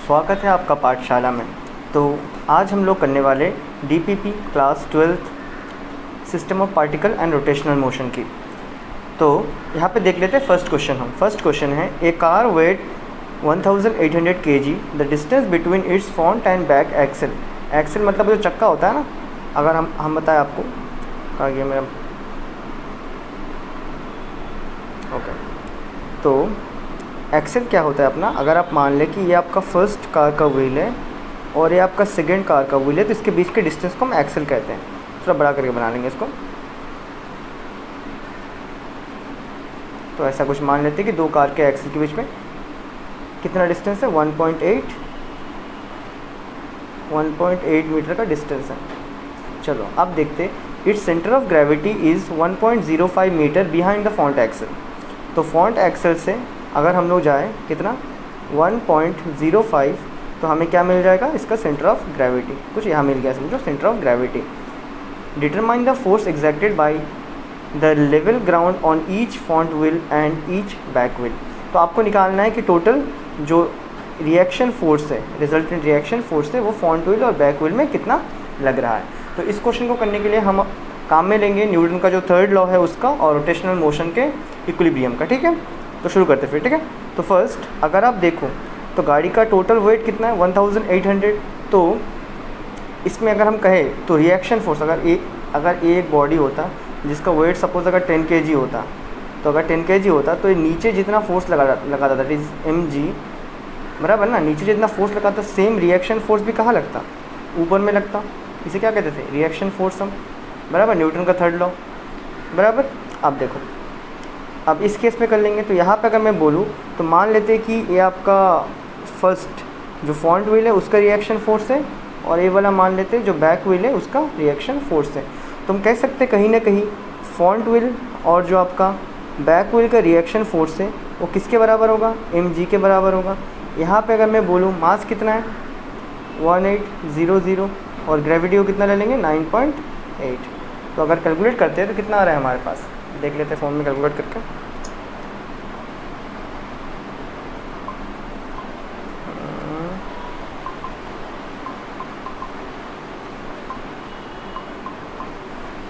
स्वागत है आपका पाठशाला में। तो आज हम लोग करने वाले DPP class 12th system of particle and rotational motion की। तो यहाँ पे देख लेते हैं फर्स्ट क्वेश्चन। फर्स्ट क्वेश्चन है a car weight 1800 kg, the distance between its front and back axle. Axle मतलब जो चक्का होता है ना, अगर हम बताएं आपको आ गया मेरा ओके। तो एक्सेल क्या होता है अपना, अगर आप मान लें कि ये आपका फर्स्ट कार का व्हील है और ये आपका सेकंड कार का व्हील है, तो इसके बीच के डिस्टेंस को हम एक्सेल कहते हैं। थोड़ा बड़ा करके बना लेंगे इसको। तो ऐसा कुछ मान लेते हैं कि दो कार के एक्सेल के बीच में कितना डिस्टेंस है, 1.8 मीटर का डिस्टेंस है। चलो अब देखते हैं, it's centre of gravity is 1.05 metre behind the front axle. तो फ्रंट एक्सेल से अगर हम लोग जाएँ कितना 1.05, तो हमें क्या मिल जाएगा, इसका सेंटर ऑफ ग्रेविटी कुछ यहाँ मिल गया, समझो center of gravity. Determine the force exerted by the level ground on each front wheel and each back wheel. तो आपको निकालना है कि टोटल जो रिएक्शन फोर्स है, रिजल्टेंट रिएक्शन फोर्स है, वो फ्रंट व्हील और बैक व्हील में कितना लग रहा है। तो इस क्वेश्चन को करने के लिए हम काम में लेंगे न्यूटन का जो थर्ड लॉ है उसका, और रोटेशनल मोशन के इक्विलिब्रियम का। ठीक है, तो शुरू करते फिर। ठीक है, तो फर्स्ट अगर आप देखो तो गाड़ी का टोटल वेट कितना है, 1800। तो इसमें अगर हम कहें तो रिएक्शन फोर्स, अगर एक बॉडी होता जिसका वेट सपोज अगर 10 kg होता, तो अगर 10 kg होता तो ये नीचे जितना फोर्स लगाता दैट इज़ mg, बराबर ना। नीचे जितना फोर्स लगाता सेम रिएक्शन फोर्स भी कहाँ लगता, ऊपर में लगता। इसे क्या कहते थे, रिएक्शन फोर्स हम, बराबर, न्यूटन का थर्ड लॉ, बराबर। अब देखो, अब इस केस में कर लेंगे। तो यहाँ पे अगर मैं बोलूँ तो मान लेते हैं कि ये आपका फर्स्ट जो फ्रंट व्हील है उसका रिएक्शन फोर्स है, और ये वाला मान लेते हैं जो बैक व्हील है उसका रिएक्शन फोर्स है। तो हम कह सकते हैं कहीं ना कहीं फ्रंट व्हील और जो आपका बैक व्हील का रिएक्शन फोर्स है वो किसके बराबर होगा, mg के बराबर होगा। यहाँ पे अगर मैं बोलूँ मास कितना है 1800, और ग्रेविटी को कितना ले लेंगे 9.8। तो अगर कैलकुलेट करते हैं तो कितना आ रहा है हमारे पास, देख लेते हैं फ़ोन में कैलकुलेट करके।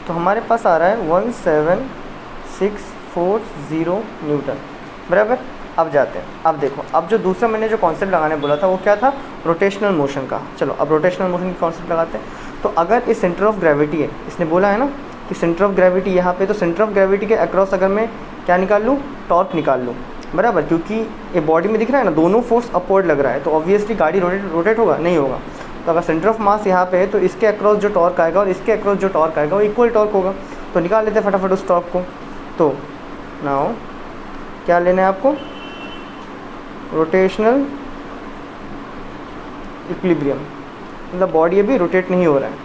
तो हमारे पास आ रहा है 17640 न्यूटन, बराबर। अब जाते हैं, अब देखो, अब जो दूसरा मैंने जो कॉन्सेप्ट लगाने बोला था वो क्या था, रोटेशनल मोशन का। चलो अब रोटेशनल मोशन की कॉन्सेप्ट लगाते हैं। तो अगर इस सेंटर ऑफ ग्रेविटी है, इसने बोला है ना कि सेंटर ऑफ ग्रेविटी यहाँ पे, तो सेंटर ऑफ ग्रेविटी के अक्रॉस अगर मैं क्या निकाल लूँ, टॉर्क निकाल लूँ, बराबर। क्योंकि ये बॉडी में दिख रहा है ना, दोनों फोर्स अपवर्ड लग रहा है, तो ऑब्वियसली गाड़ी रोटेट होगा, नहीं होगा। तो अगर सेंटर ऑफ मास यहाँ पे है तो इसके अक्रॉस जो टॉर्क आएगा और इसके अक्रॉस जो टॉर्क आएगा वो इक्वल टॉर्क होगा। तो निकाल लेते हैं फटाफट उस टॉर्क को। तो नाउ क्या लेना है आपको, रोटेशनल इक्विलिब्रियम, मतलब बॉडी अभी रोटेट नहीं हो रहा है।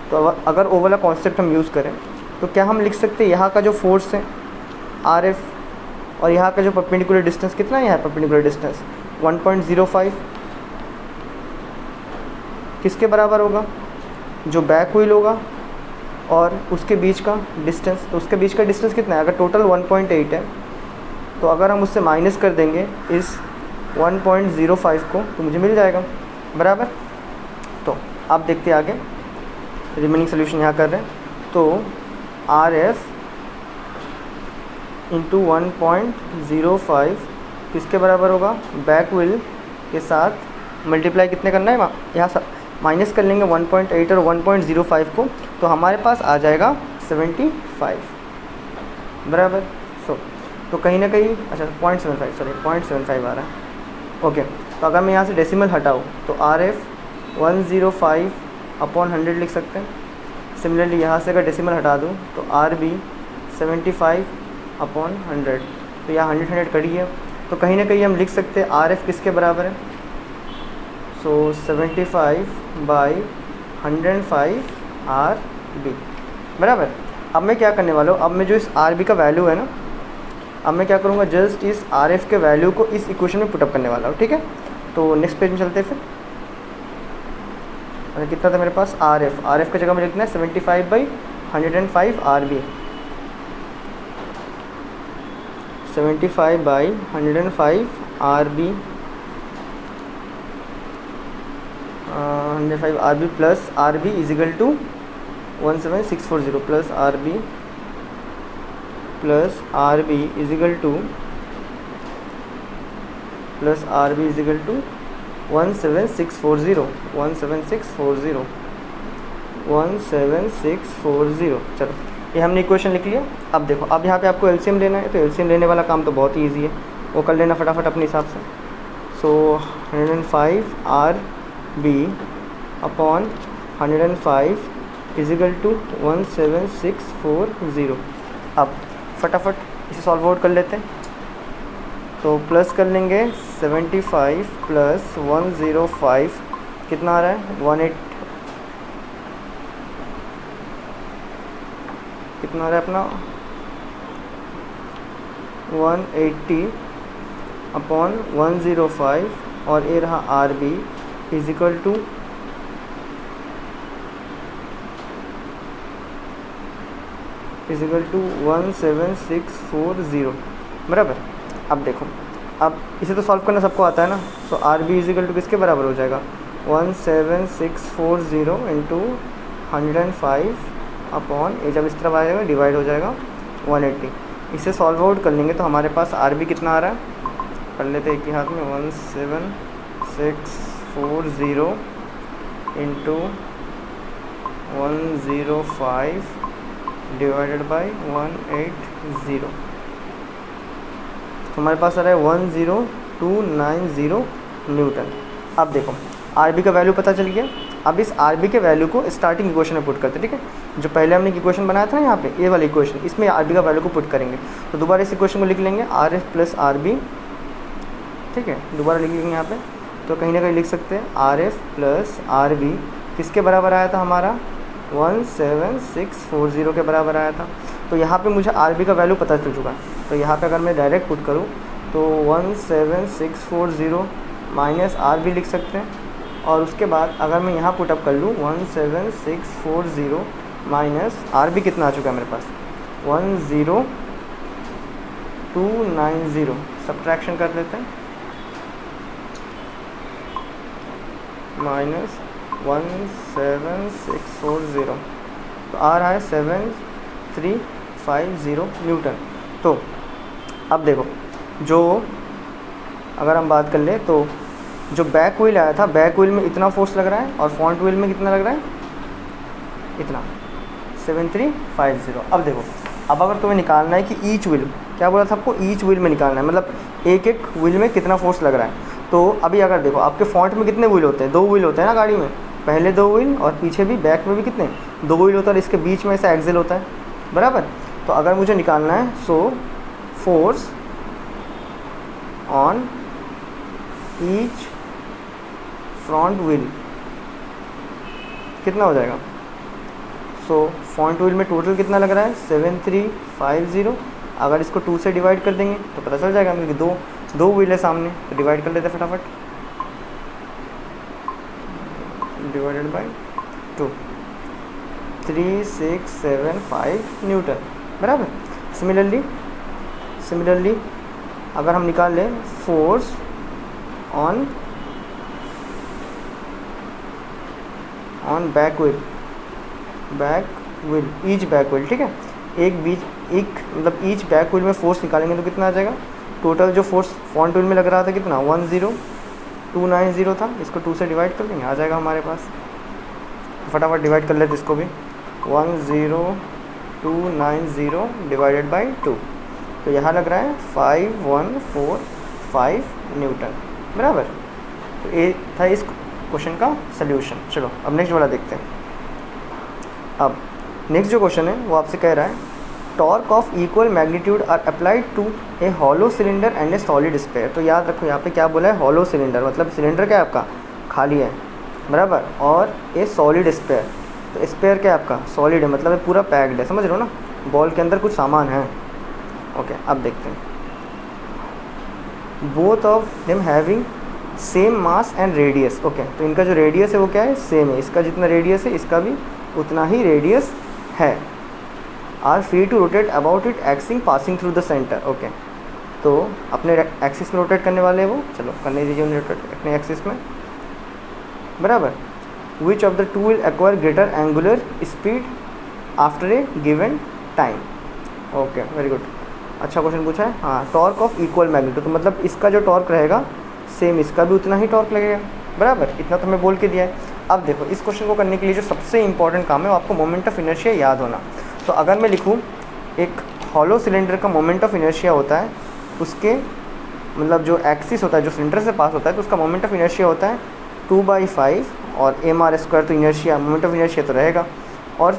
तो अगर वो वाला कॉन्सेप्ट हम यूज़ करें तो क्या हम लिख सकते हैं, यहाँ का जो फोर्स है RF और यहाँ का जो परपेंडिकुलर डिस्टेंस कितना है, यहाँ परपेंडिकुलर डिस्टेंस 1.05 किसके बराबर होगा, जो बैक व्हील होगा और उसके बीच का डिस्टेंस। तो उसके बीच का डिस्टेंस कितना है, अगर टोटल 1.8 है तो अगर हम उससे माइनस कर देंगे इस 1.05 को तो मुझे मिल जाएगा, बराबर। तो आप देखते हैं आगे, रिमेनिंग सोल्यूशन यहाँ कर रहे हैं। तो RF इंटू 1.05 किसके बराबर होगा, बैक व्हील के साथ मल्टीप्लाई कितने करना है, यहाँ माइनस कर लेंगे 1.8 और 1.05 को, तो हमारे पास आ जाएगा 75, बराबर। तो कहीं ना कहीं, अच्छा 0.75 आ रहा है, ओके। तो अगर मैं यहाँ से डेसिमल हटाऊँ तो RF 105/100 लिख सकते हैं। सिमिलरली यहाँ से अगर डेसिमल हटा दूँ तो RB 75/100, तो यहाँ 100 कड़ी है, तो कहीं ना कहीं हम लिख सकते हैं RF किसके बराबर है, सो 75/105 RB, बराबर। अब मैं क्या करने वाला हूँ, अब मैं जो इस RB का वैल्यू है ना, अब मैं क्या करूँगा, जस्ट इस RF के वैल्यू को इस इक्वेशन में पुटअप करने वाला हूँ। ठीक है, तो नेक्स्ट पेज में चलते हैं फिर। और कितना था मेरे पास, RF की जगह में लिखना है 75/105 RB, 75/105 RB 105 R B plus R B equal to 17640 plus R B equal to 17640। चलो ये हमने इक्वेशन लिख लिया। अब देखो, अब यहाँ पे आपको एलसीएम लेना है, तो एलसीएम लेने वाला काम तो बहुत ही ईजी है, वो कर लेना फटाफट अपने हिसाब से। So 105 R B upon 105 equal to 17640। अब फटाफट इसे सॉल्व आउट कर लेते हैं। तो प्लस कर लेंगे 75 प्लस 105 कितना आ रहा है 18, कितना आ रहा है अपना 180 अपॉन 105 और ये रहा आर बी इजिकल टू 17640 बराबर। अब देखो, अब इसे तो सॉल्व करना सबको आता है ना, सो आर बी इजिकल टू किसके बराबर हो जाएगा 17640 इंटू 105 अपॉन ये जब इस तरफ आ जाएगा डिवाइड हो जाएगा 180। इसे सॉल्व आउट कर लेंगे तो हमारे पास आर बी कितना आ रहा है, कर लेते हैं एक ही हाथ में, 17640 इंटू 105 डिवाइडेड बाई 180, तो हमारे पास आ रहा है 10290 न्यूटन। अब देखो आर बी का वैल्यू पता चल गया। अब इस आर बी के वैल्यू को स्टार्टिंग इक्वेशन में पुट करते हैं, ठीक है। जो पहले हमने इक्वेशन बनाया था ना यहाँ पे, ये वाली इक्वेशन, इसमें आर बी का वैल्यू को पुट करेंगे। तो दोबारा इस इक्वेशन को लिख लेंगे R F plus R B, ठीक है, दोबारा लिख लेंगे यहाँ पे। तो कहीं ना कहीं लिख सकते हैं R F plus R B किसके बराबर आया था हमारा 17640 के बराबर आया था। तो यहाँ पे मुझे आर बी का वैल्यू पता चल चुका है, तो यहाँ पे अगर मैं डायरेक्ट पुट करूँ तो 17640 माइनस आर बी लिख सकते हैं, और उसके बाद अगर मैं यहाँ पुटअप कर लूँ 17640 माइनस आर बी कितना आ चुका है मेरे पास 10290, सब्ट्रैक्शन कर लेते हैं, माइनस 17640, तो आ रहा है 7350 न्यूटन। तो अब देखो, जो अगर हम बात कर ले तो जो बैक व्हील आया था, बैक व्हील में इतना फोर्स लग रहा है और फ्रंट व्हील में कितना लग रहा है, इतना 7350। अब देखो, अब अगर तुम्हें निकालना है कि ईच व्हील, क्या बोला था आपको, ईच व्हील में निकालना है, मतलब एक एक व्हील में कितना फोर्स लग रहा है। तो अभी अगर देखो आपके फ्रंट में कितने व्हील होते हैं, 2 व्हील होते हैं ना गाड़ी में, पहले 2 व्हील और पीछे भी, बैक में भी कितने 2 व्हील होता है, और इसके बीच में ऐसा एक्सेल होता है बराबर। तो अगर मुझे निकालना है, so force on each front wheel कितना हो जाएगा। सो फ्रंट व्हील में टोटल कितना लग रहा है 7350। अगर इसको 2 से डिवाइड कर देंगे तो पता चल जाएगा, क्योंकि दो व्हील है सामने, तो डिवाइड कर लेते हैं फटाफट, डिवाइडेड बाई 2, 3675 न्यूटन बराबर। सिमिलरली अगर हम निकाल लें force on back wheel, each back wheel, ठीक है, मतलब ईच बैक व्हील में फोर्स निकालेंगे तो कितना आ जाएगा, टोटल जो फोर्स फ्रंट व्हील में लग रहा था कितना 10290 था, इसको 2 से डिवाइड कर देंगे, आ जाएगा हमारे पास। फटाफट डिवाइड कर लेते इसको भी, 10290 डिवाइडेड बाई 2, तो यहाँ लग रहा है 5145 न्यूटन बराबर। तो ये था इस क्वेश्चन का सल्यूशन। चलो अब नेक्स्ट वाला देखते हैं। अब नेक्स्ट जो क्वेश्चन है वो आपसे कह रहा है torque of equal magnitude are applied to a hollow cylinder and a solid sphere. तो याद रखो यहाँ पे क्या बोला है, हॉलो सिलेंडर, मतलब सिलेंडर क्या है आपका खाली है बराबर, और ए सॉलिड स्पेयर, तो स्पेयर क्या है आपका सॉलिड है, मतलब पूरा पैक्ड है, समझ रहे हो ना, बॉल के अंदर कुछ सामान है। ओके अब देखते हैं, both of them having same mass and radius. Okay, तो इनका जो रेडियस है वो क्या है, सेम है, इसका जितना रेडियस है इसका भी उतना ही रेडियस है। Are free to rotate about it axis passing through the center. Okay, तो अपने एक्सिस में रोटेट करने वाले हैं वो, चलो करने दीजिए उन्हें रोटेट अपने एक्सिस में। बराबर। Which of the two will acquire greater angular speed after a given time. Okay, very good, अच्छा क्वेश्चन पूछा है। हाँ, टॉर्क ऑफ इक्वल मैग्नीट्यूड, तो मतलब इसका जो टॉर्क रहेगा सेम इसका भी उतना ही टॉर्क लगेगा, बराबर। इतना तो हमें बोल के दिया है। अब देखो, इस क्वेश्चन को करने के लिए जो सबसे इंपॉर्टेंट काम है वो आपको मोमेंट ऑफ इनर्शिया याद होना। तो अगर मैं लिखूँ एक हॉलो सिलेंडर का मोमेंट ऑफ इनर्शिया होता है, उसके मतलब जो एक्सिस होता है जो सिलेंडर से पास होता है, तो उसका मोमेंट ऑफ इनर्शिया होता है 2/5 और mr²। तो इनर्शिया मोमेंट ऑफ इनर्शिया तो रहेगा। और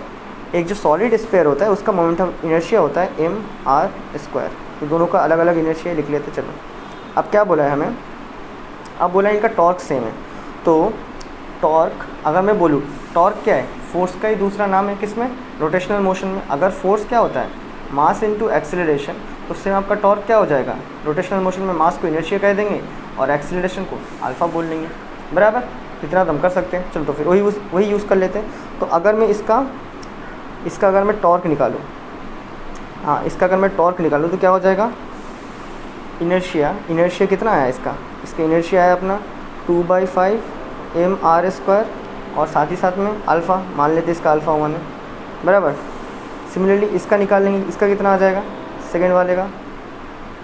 एक जो सॉलिड स्फीयर होता है उसका मोमेंट ऑफ इनर्शिया होता है mr²। तो दोनों का अलग अलग इनर्शिया लिख लेते। चलो, अब क्या बोला है हमें, अब बोला है इनका टॉर्क सेम है। तो टॉर्क, अगर मैं बोलूँ टॉर्क क्या है, फोर्स का ही दूसरा नाम है किसमें, रोटेशनल मोशन में। अगर फोर्स क्या होता है, मास इनटू एक्सेलरेशन, तो उससे आपका टॉर्क क्या हो जाएगा, रोटेशनल मोशन में मास को इनर्शिया कह देंगे और एक्सेलरेशन को अल्फा बोल लेंगे, बराबर। इतना दम कर सकते हैं। चलो, तो फिर वही यूज़ कर लेते हैं। तो अगर मैं इसका अगर मैं टॉर्क निकालूँ, हाँ, इसका अगर मैं टॉर्क निकालूँ तो क्या हो जाएगा, इनर्शिया कितना आया इसका इनर्शिया आया अपना 2/5 mr², और साथ ही साथ में अल्फ़ा मान लेते इसका अल्फ़ा 1 है, बराबर। सिमिलरली इसका निकाल लेंगे, इसका कितना आ जाएगा सेकेंड वाले का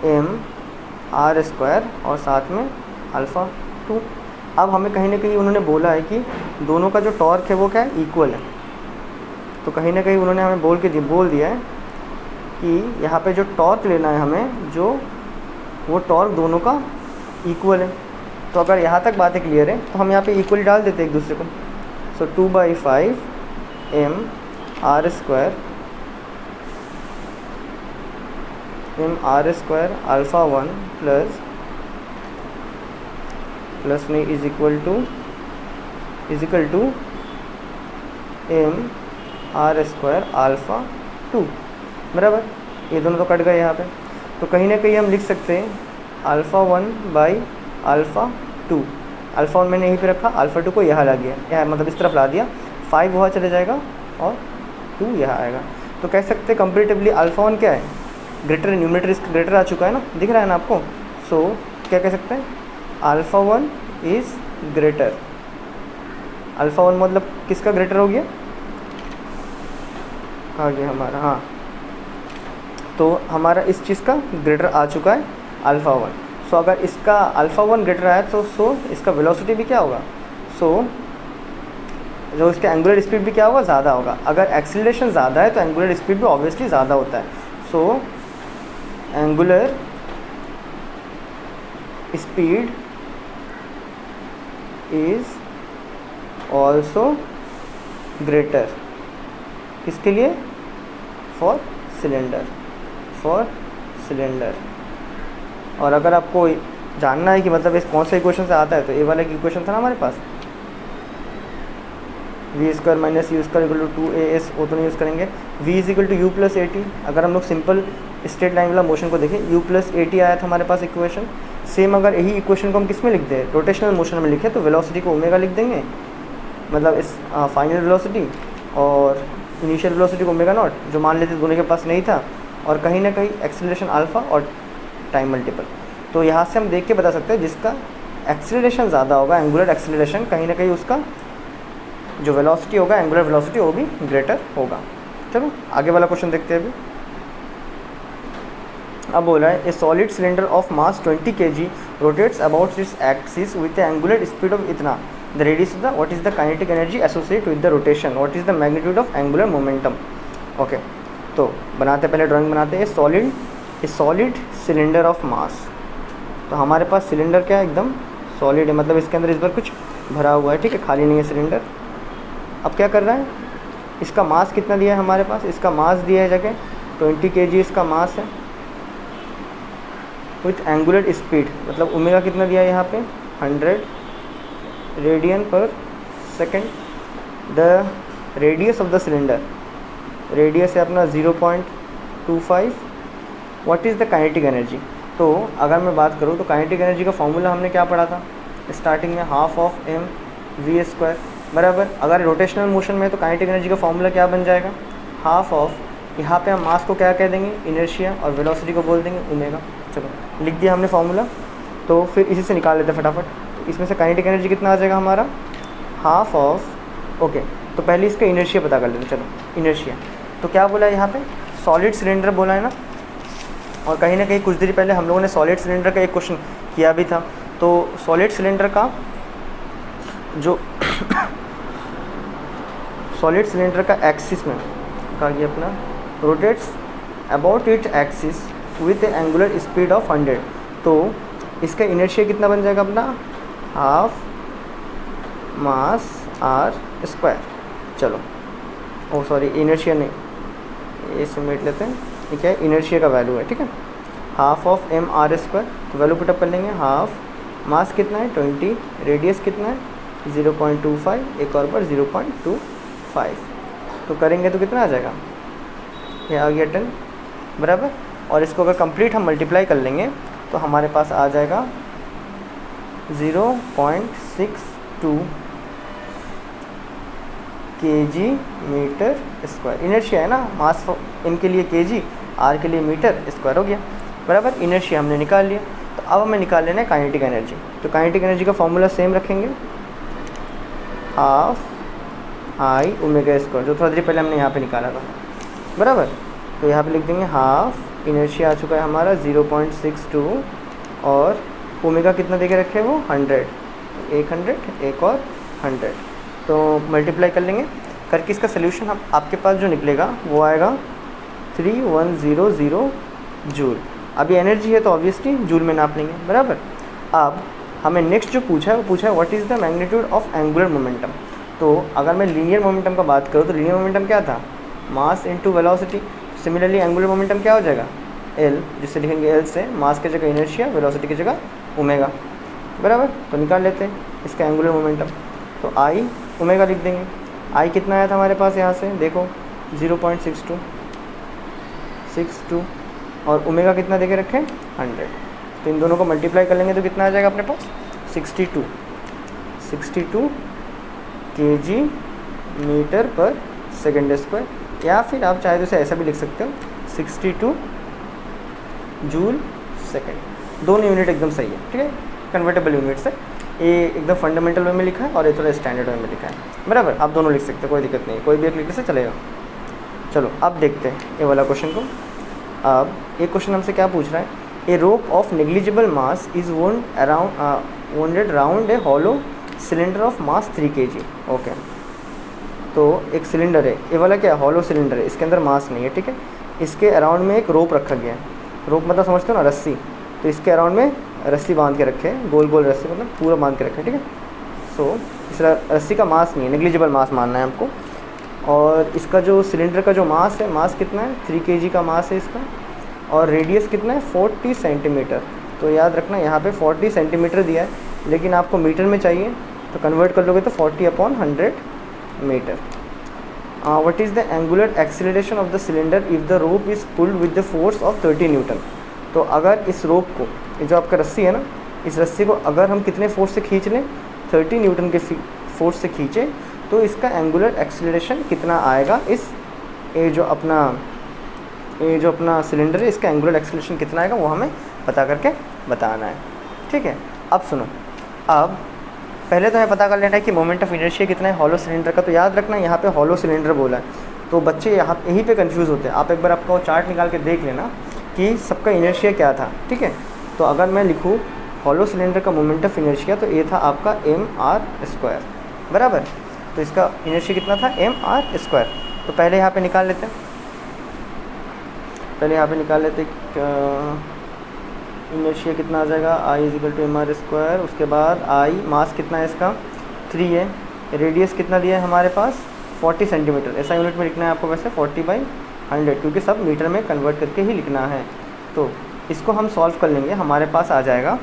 mr² और साथ में अल्फ़ा 2। अब हमें कहीं ना कहीं उन्होंने बोला है कि दोनों का जो टॉर्क है वो क्या है, इक्वल है। तो कहीं ना कहीं उन्होंने हमें बोल दिया है कि यहाँ पे जो टॉर्क लेना है हमें, जो वो टॉर्क दोनों का इक्वल है। तो अगर यहाँ तक बातें क्लियर है तो हम यहाँ पे इक्वल डाल देते हैं एक दूसरे को। सो 2/5 mr² अल्फ़ा 1 प्लस नहीं is equal to mr² alpha 2, बराबर। ये दोनों तो कट गए यहाँ पे। तो कहीं ना कहीं हम लिख सकते हैं अल्फ़ा 1/अल्फ़ा 2। अल्फ़ा 1 मैंने यहीं पे रखा, अल्फ़ा 2 को यहाँ ला दिया, यहाँ मतलब इस तरफ ला दिया, 5 वहाँ चले जाएगा और 2 यहाँ आएगा। तो कह सकते हैं कंपेरेटिवली अल्फ़ा 1 क्या है, ग्रेटर, न्यूमरेटर इसका ग्रेटर आ चुका है ना, दिख रहा है ना आपको। सो क्या कह सकते हैं, अल्फ़ा 1 इज़ ग्रेटर। अल्फ़ा 1 मतलब किसका ग्रेटर हो गया, आ गया हमारा, हाँ। तो हमारा इस चीज़ का ग्रेटर आ चुका है अल्फ़ा 1। सो अगर इसका अल्फ़ा 1 ग्रेटर आया तो इसका वेलोसिटी भी क्या होगा, जो इसका एंगुलर स्पीड भी क्या होगा, ज़्यादा होगा। अगर एक्सीलरेशन ज़्यादा है तो एंगुलर स्पीड भी ऑब्वियसली ज़्यादा होता है। So angular speed is also greater, किसके लिए, फॉर सिलेंडर। और अगर आपको जानना है कि मतलब इस कौन से इक्वेशन से आता है, तो ये वाला एक इक्वेशन था ना हमारे पास, v² - u² = 2as, वो तो नहीं यूज़ करेंगे। v = u + at। अगर हम लोग सिंपल स्ट्रेट लाइन वाला मोशन को देखें, u + at आया था हमारे पास इक्वेशन। सेम अगर यही इक्वेशन को हम किस में लिखते हैं, रोटेशनल मोशन में लिखे, तो वेलोसिटी को ओमेगा लिख देंगे, मतलब इस फाइनल वेलोसिटी, और इनिशियल वेलोसिटी को ओमेगा नॉट, जो मान लेते दोनों के पास नहीं था, और कहीं ना कहीं एक्सेलरेशन अल्फ़ा और टाइम मल्टीपल। तो यहाँ से हम देख के बता सकते हैं जिसका एक्सेलरेशन ज़्यादा होगा, एंगुलर एक्सेलरेशन, कहीं ना कहीं उसका जो वेलोसिटी होगा, एंगुलर वेलोसिटी, वो भी ग्रेटर होगा। चलो आगे वाला क्वेश्चन देखते हैं अभी। अब बोला है a solid cylinder of mass 20 kg rotates about its axis with the angular speed of इतना, the radius of the, what is the kinetic energy associated with the rotation, what is the magnitude of angular momentum. Okay, तो बनाते पहले drawing बनाते हैं। A solid cylinder of mass, तो हमारे पास cylinder क्या है, एकदम सॉलिड है, मतलब इसके अंदर इस बार कुछ भरा हुआ है, ठीक है, खाली नहीं है सिलेंडर। अब क्या कर रहा है, इसका मास कितना दिया है हमारे पास, इसका मास दिया है जगह 20 kg इसका मास है, विथ एंगुलर स्पीड, मतलब ओमेगा कितना दिया है यहाँ पे 100 radian per second. The radius of the cylinder, radius है अपना 0.25। What is the kinetic energy. तो अगर मैं बात करूँ तो काइनेटिक एनर्जी का फॉर्मूला हमने क्या पढ़ा था स्टार्टिंग में, ½ mv², बराबर। अगर रोटेशनल मोशन में तो काइनेटिक एनर्जी का फॉर्मूला क्या बन जाएगा, ½ यहाँ पे हम मास को क्या कह देंगे, इनर्शिया, और वेलोसिटी को बोल देंगे ओमेगा। चलो लिख दिया हमने फॉर्मूला। तो फिर इसी से निकाल लेते हैं फटाफट। तो इसमें से काइनेटिक एनर्जी कितना आ जाएगा हमारा हाफ ऑफ, ओके, तो पहले इसका इनर्शिया पता कर लेते हैं। चलो इनर्शिया, तो क्या बोला है यहाँ पे, सॉलिड सिलेंडर बोला है ना, और कहीं ना कहीं कुछ देर पहले हम लोगों ने सॉलिड सिलेंडर का एक क्वेश्चन किया भी था। तो सॉलिड सिलेंडर का जो सॉलिड सिलेंडर का एक्सिस में कहा गया अपना rotates about it axis with angular speed of 100, तो इसका इनर्शिया कितना बन जाएगा अपना, हाफ मास आर स्क्वायर। चलो ओ सॉरी इनर्शिया नहीं, ये समेट लेते हैं, ये क्या है, इनर्शिया का वैल्यू है, ठीक है, half of M R square, तो वैल्यू पुटअप कर लेंगे, हाफ मास कितना है 20, रेडियस कितना है 0.25, एक और पर 0.25, तो करेंगे तो कितना आ जाएगा, ये आ गया 10 बराबर। और इसको अगर कंप्लीट हम मल्टीप्लाई कर लेंगे तो हमारे पास आ जाएगा 0.62 kg मीटर स्क्वायर। इनर्शिया है ना, मास एम के लिए kg, आर के लिए मीटर स्क्वायर हो गया बराबर। इनर्शिया हमने निकाल लिया, तो अब हमें निकाल लेना है काइनेटिक एनर्जी। तो काइनेटिक एनर्जी का फॉर्मूला सेम रखेंगे, हाफ आई ओमेगा स्क्वायर, जो थोड़ा देर पहले हमने यहाँ पे निकाला था बराबर। तो यहाँ पे लिख देंगे हाफ, इनर्शिया आ चुका है हमारा 0.62, और ओमेगा कितना दे के रखे वो 100, 100 एक और 100, तो मल्टीप्लाई कर लेंगे करके इसका सोल्यूशन हम आपके पास जो निकलेगा वो आएगा 3100 जूल। अभी एनर्जी है तो ऑब्वियसली जूल में नाप लेंगे बराबर। अब हमें नेक्स्ट जो पूछा है वो पूछा है what is the magnitude of angular momentum. तो अगर मैं लीनियर मोमेंटम का बात करूँ तो लीनियर मोमेंटम क्या था, mass into velocity. Similarly angular momentum क्या हो जाएगा, एल, जिससे लिखेंगे एल से मास की जगह इनर्शिया, वेलोसिटी की जगह ओमेगा बराबर। तो निकाल लेते हैं इसका एंगुलर मोमेंटम, तो आई ओमेगा लिख देंगे। आई कितना आया था हमारे पास यहाँ से देखो 0.62 और ओमेगा कितना देके रखें 100, तो इन दोनों को मल्टीप्लाई कर लेंगे तो कितना आ जाएगा अपने पास 62 kg मीटर पर सेकेंड स्क्वायर, या फिर आप चाहे तो इसे ऐसा भी लिख सकते हो 62 जूल सेकेंड। दोनों यूनिट एकदम सही है, ठीक है, कन्वर्टेबल यूनिट्स है। ये एकदम फंडामेंटल वे में लिखा है और ये थोड़ा स्टैंडर्ड वे में लिखा है बराबर। आप दोनों लिख सकते हैं, कोई दिक्कत नहीं, कोई भी एक लिखने से चलेगा। चलो अब देखते हैं ये वाला क्वेश्चन को। अब एक क्वेश्चन हमसे क्या पूछ रहा है, a rope of negligible mass is wounded round a hollow cylinder of mass 3 kg। Okay, तो एक सिलेंडर है, ये वाला क्या है, हॉलो सिलेंडर है, इसके अंदर मास नहीं है, ठीक है। इसके अराउंड में एक रोप रखा गया है, रोप मतलब समझते हो ना, रस्सी। तो इसके अराउंड में रस्सी बांध के रखे हैं, गोल गोल रस्सी, मतलब पूरा बांध के रखे हैं, ठीक है। सो इस रस्सी का मास नहीं है, नेग्लिजिबल मास मानना है हमको। और इसका जो सिलेंडर का जो मास है, मास कितना है 3 kg का मास है इसका, और रेडियस कितना है 40 सेंटीमीटर। तो याद रखना यहाँ पे 40 सेंटीमीटर दिया है, लेकिन आपको मीटर में चाहिए तो कन्वर्ट कर लोगे तो 40/100 metre. What is the angular acceleration of the cylinder if the rope is pulled with the force of 30 newton. तो अगर इस रोप को, ये जो आपका रस्सी है ना, इस रस्सी को अगर हम कितने फोर्स से खींच लें, 30 न्यूटन के फोर्स से खींचें, तो इसका एंगुलर एक्सीलरेशन कितना आएगा। इस ये जो अपना सिलेंडर है, इसका एंगुलर एक्सीलरेशन कितना आएगा वो हमें पता करके बताना है, ठीक है। अब सुनो, अब पहले तो हमें पता कर लेना है कि मोमेंट ऑफ इनर्शिया कितना है हॉलो सिलेंडर का। तो याद रखना यहाँ पे हॉलो सिलेंडर बोला है, तो बच्चे यहीं पे कंफ्यूज होते हैं। आप एक बार आपका चार्ट निकाल के देख लेना कि सबका इनर्शिया क्या था, ठीक है। तो अगर मैं लिखूँ हॉलो सिलेंडर का मोमेंट ऑफ इनर्शिया, तो ये था आपका mr² बराबर। तो इसका इनर्शिया कितना था mr²। तो पहले यहाँ पे निकाल लेते हैं, इनर्शिया कितना आ जाएगा, I = mr²। उसके बाद I मास कितना है इसका 3 है, रेडियस कितना दिया है हमारे पास 40 सेंटीमीटर। ऐसा यूनिट में लिखना है आपको वैसे 40/100, क्योंकि सब मीटर में कन्वर्ट करके ही लिखना है। तो इसको हम सॉल्व कर लेंगे, हमारे पास आ जाएगा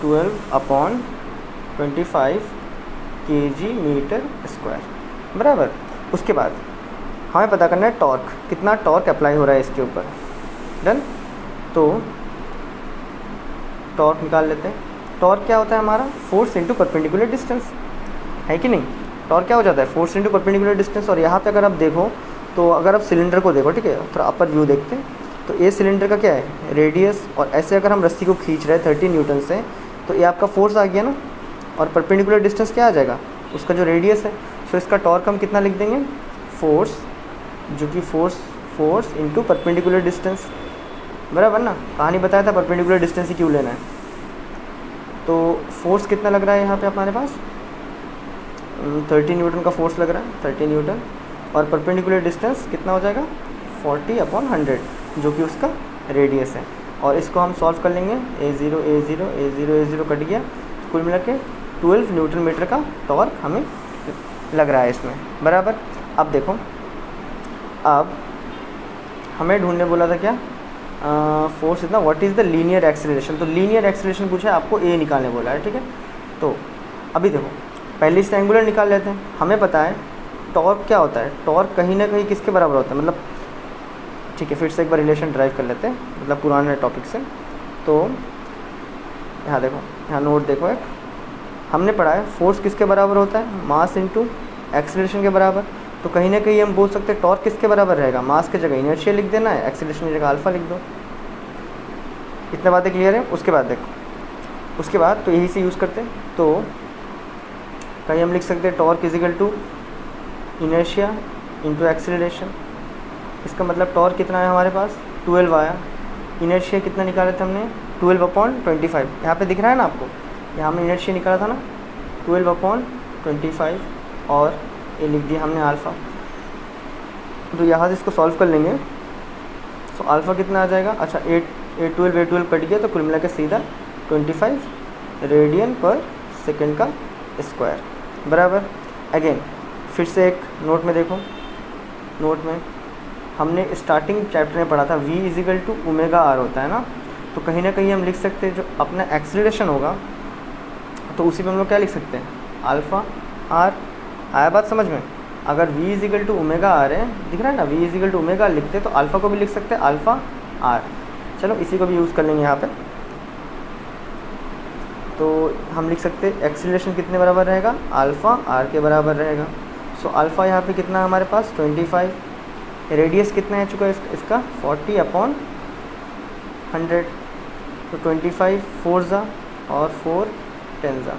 12/25 kg मीटर स्क्वायर बराबर। उसके बाद हमें पता करना है टॉर्क, कितना टॉर्क अप्लाई हो रहा है इसके ऊपर। डन, तो टॉर्क निकाल लेते हैं। टॉर्क क्या होता है हमारा, फोर्स इनटू परपेंडिकुलर डिस्टेंस, है कि नहीं। टॉर्क क्या हो जाता है, फोर्स इनटू परपेंडिकुलर डिस्टेंस। और यहाँ पे अगर आप देखो, तो अगर आप सिलेंडर को देखो, ठीक है, थोड़ा अपर व्यू देखते हैं, तो ये सिलेंडर का क्या है रेडियस, और ऐसे अगर हम रस्सी को खींच रहे हैं 30 न्यूटन से, तो ये आपका फोर्स आ गया ना, और परपेंडिकुलर डिस्टेंस क्या आ जाएगा, उसका जो रेडियस है। सो इसका टॉर्क हम कितना लिख देंगे, फोर्स, जो कि फोर्स इंटू परपेंडिकुलर डिस्टेंस, बराबर ना। कहानी बताया था परपेंडिकुलर डिस्टेंस ही क्यों लेना है। तो फोर्स कितना लग रहा है यहाँ पे हमारे पास, 30 न्यूटन का फोर्स लग रहा है, 30 न्यूटन, और परपेंडिकुलर डिस्टेंस कितना हो जाएगा 40/100, जो कि उसका रेडियस है। और इसको हम सॉल्व कर लेंगे, A0 कट गया, तो कुल मिला के 12 न्यूटन मीटर का टॉर्क हमें लग रहा है इसमें, बराबर। अब देखो, अब हमें ढूंढने बोला था क्या, फोर्स इतना, what is the linear acceleration. तो लीनियर एक्सेलरेशन पूछा है, आपको ए निकालने बोला है, ठीक है। तो अभी देखो, पहले इससे एंगुलर निकाल लेते हैं। हमें पता है टॉर्क क्या होता है, टॉर्क कहीं ना कहीं किसके बराबर होता है, मतलब ठीक है, फिर से एक बार रिलेशन ड्राइव कर लेते हैं, मतलब पुराने टॉपिक से। तो यहाँ देखो, यहाँ नोट देखो, एक हमने पढ़ा है फोर्स किसके बराबर होता है, मास इंटू एक्सेलरेशन के बराबर। तो कहीं ना कहीं हम बोल सकते हैं टॉर्क किसके बराबर रहेगा, मास की जगह इनर्शिया लिख देना है, एक्सेलरेशन की जगह अल्फा लिख दो। इतना बातें क्लियर है। उसके बाद देखो, उसके बाद तो यही से यूज़ करते हैं। तो कहीं हम लिख सकते हैं torque is equal to inertia into acceleration. इसका मतलब टॉर्क कितना है हमारे पास 12 आया, इनर्शिया कितना निकाला था हमने 12/25। यहाँ पे दिख रहा है ना आपको, यहाँ हमने इनर्शिया निकाला था ना 12/25, और ये लिख दिया हमने अल्फ़ा। तो यहाँ से इसको सॉल्व कर लेंगे। तो अल्फ़ा कितना आ जाएगा, अच्छा 8 कट गया, तो कुल मिला के सीधा 25 रेडियन पर सेकेंड का स्क्वायर, बराबर। अगेन फिर से एक नोट में देखो, नोट में हमने स्टार्टिंग चैप्टर में पढ़ा था v equal to omega R होता है ना। तो कहीं ना कहीं हम लिख सकते हैं जो अपना एक्सीलरेशन होगा, तो उसी में हम लोग क्या लिख सकते हैं, अल्फ़ा आर। आया बात समझ में। अगर v equal to omega R है, दिख रहा है ना, v इजिकल टू ओमेगा लिखते हैं, तो अल्फ़ा को भी लिख सकते हैं अल्फ़ा आर। चलो इसी को भी यूज़ कर लेंगे यहाँ पे। तो हम लिख सकते हैं एक्सीलरेशन कितने बराबर रहेगा, अल्फ़ा आर के बराबर रहेगा। सो अल्फ़ा यहाँ पे कितना है हमारे पास 25, रेडियस कितना है चुका है इसका 40/100। तो 25 4 ज़ा और 4 10 ज़ा।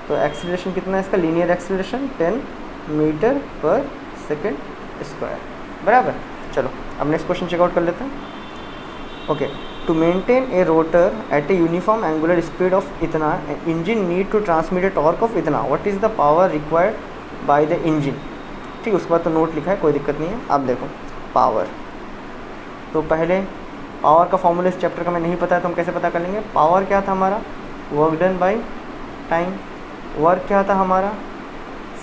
तो एक्सीलरेशन कितना है इसका, लीनियर एक्सीलरेशन 10 मीटर पर सेकेंड स्क्वायर, बराबर। चलो अब नेक्स्ट क्वेश्चन चेकआउट कर लेते हैं। Okay, to maintain a rotor at a uniform angular speed of इतना, engine need to transmit a torque of इतना, what is the power required by the engine. ठीक, उसके बाद तो नोट लिखा है, कोई दिक्कत नहीं है। अब देखो पावर, तो पहले पावर का फॉर्मूला इस चैप्टर का मैं नहीं पता है, तो हम कैसे पता कर लेंगे। पावर क्या था हमारा, work done by time. Work क्या था हमारा,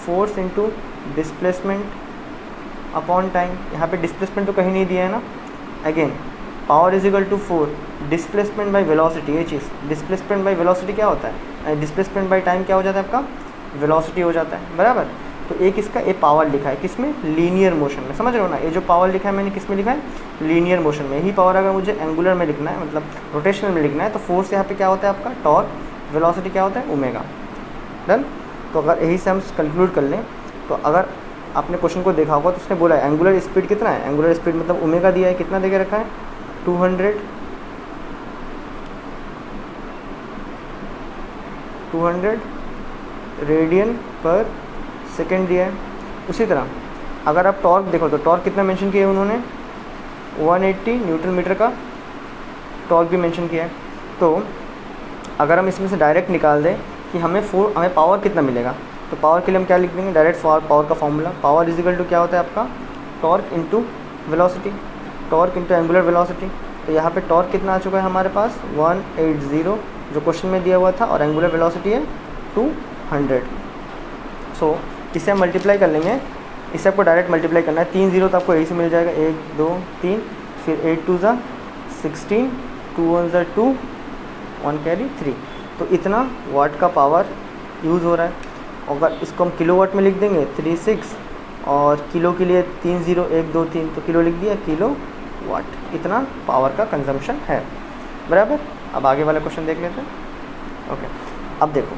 force into displacement upon time. यहाँ पे डिस्प्लेसमेंट तो कहीं नहीं दिया है ना। Again power is equal to 4 displacement by velocity. ये चीज़ डिस्प्लेसमेंट बाय वेलोसिटी क्या होता है, डिस्प्लेसमेंट बाय टाइम क्या हो जाता है आपका, वेलोसिटी हो जाता है, बराबर। तो एक इसका ए पावर लिखा है किसमें, लीनियर मोशन में, समझ रहे हो ना। ये जो पावर लिखा है मैंने किस में लिखा है, लीनियर मोशन में। यही पावर अगर मुझे एंगुलर में लिखना है, मतलब रोटेशनल में लिखना है, तो फोर्स यहाँ पे क्या होता है आपका टॉर्क, वेलोसिटी क्या होता है ओमेगा। डन। तो अगर यही से हम कंक्लूड कर लें, तो अगर आपने क्वेश्चन को देखा होगा तो उसने बोला है एंगुलर स्पीड कितना है, एंगुलर स्पीड मतलब ओमेगा दिया है, कितना देके रखा है 200 रेडियन पर सेकेंड दिया है। उसी तरह अगर आप टॉर्क देखो, तो टॉर्क कितना मेंशन किया है उन्होंने 180 न्यूटन मीटर का टॉर्क भी मेंशन किया है। तो अगर हम इसमें से डायरेक्ट निकाल दें कि हमें पावर कितना मिलेगा, तो पावर के लिए हम क्या लिख देंगे, डायरेक्ट पावर का formula, power is equal to क्या होता है आपका torque into velocity, torque into angular velocity. तो यहाँ पे टॉर्क कितना आ चुका है हमारे पास 180 जो क्वेश्चन में दिया हुआ था, और एंगुलर वेलोसिटी है 200। सो इसे हम मल्टीप्लाई कर लेंगे, इसे आपको डायरेक्ट मल्टीप्लाई करना है, 3 0 तो आपको यही से मिल जाएगा, 1 2 3, फिर 8 2 ज़ा 16, 2 1 ज़ा 2, 1 कैरी 3। तो इतना वाट का पावर यूज़ हो रहा है। अगर इसको हम किलोवाट में लिख देंगे 36, और किलो के लिए 3 0 1 2 3, तो किलो लिख दिया, किलो वाट, इतना पावर का कंजम्पशन है, बराबर। अब आगे वाला क्वेश्चन देख लेते हैं। ओके, अब देखो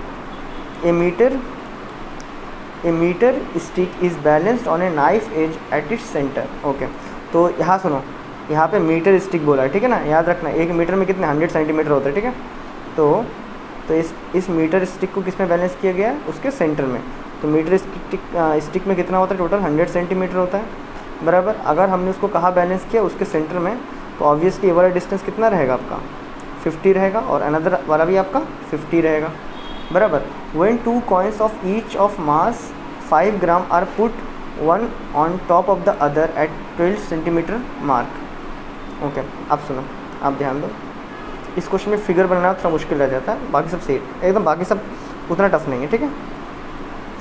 a metre stick is balanced on a knife edge at its centre. Okay, तो यहाँ सुनो, यहाँ पे मीटर स्टिक बोला है, ठीक है ना, याद रखना 1 मीटर में कितने 100 सेंटीमीटर होते हैं, ठीक है। तो तो इस मीटर स्टिक को किस में बैलेंस किया गया है, उसके सेंटर में। तो मीटर स्टिक में कितना होता है टोटल 100 सेंटीमीटर होता है, बराबर। अगर हमने उसको कहाँ बैलेंस किया, उसके सेंटर में, तो ऑब्वियसली ये वाला डिस्टेंस कितना रहेगा आपका 50 रहेगा, और अनदर वाला भी आपका 50 रहेगा, बराबर। When 2 coins of each of mass 5 gram are put one on top of the other at 12 centimetre mark. Okay, अब सुनो, आप ध्यान दो। इस क्वेश्चन में फिगर बनाना थोड़ा मुश्किल रह जाता है, बाकी सब सेम एकदम, बाकी सब उतना टफ नहीं है, ठीक है।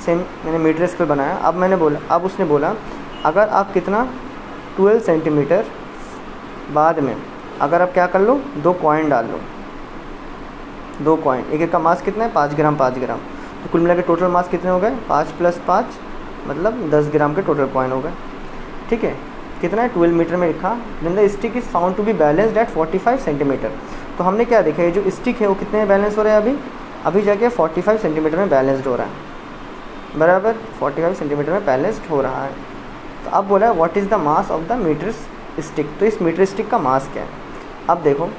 सेम मैंने मीटर स्केल बनाया। अब उसने बोला अगर आप कितना 12 सेंटीमीटर बाद में अगर आप क्या कर लो, 2 कॉइन डाल लो, 2 कॉइन, एक का मास कितना है 5 ग्राम 5 ग्राम, तो कुल मिला के टोटल मास कितने हो गए 5 + 5 मतलब 10 ग्राम के टोटल कॉइन हो गए, ठीक है। कितना है 12 मीटर में लिखा। Then the stick is found to be balanced at 45 centimetre. तो हमने क्या देखा, ये जो स्टिक है वो कितने में बैलेंस हो रहा है, अभी जाके 45 सेंटीमीटर में बैलेंस्ड हो रहा है, बराबर। 45 सेंटीमीटर में बैलेंस्ड हो रहा है। तो अब बोला है what is the mass of the metre stick. तो इस मीटर स्टिक का मास क्या है। अब देखो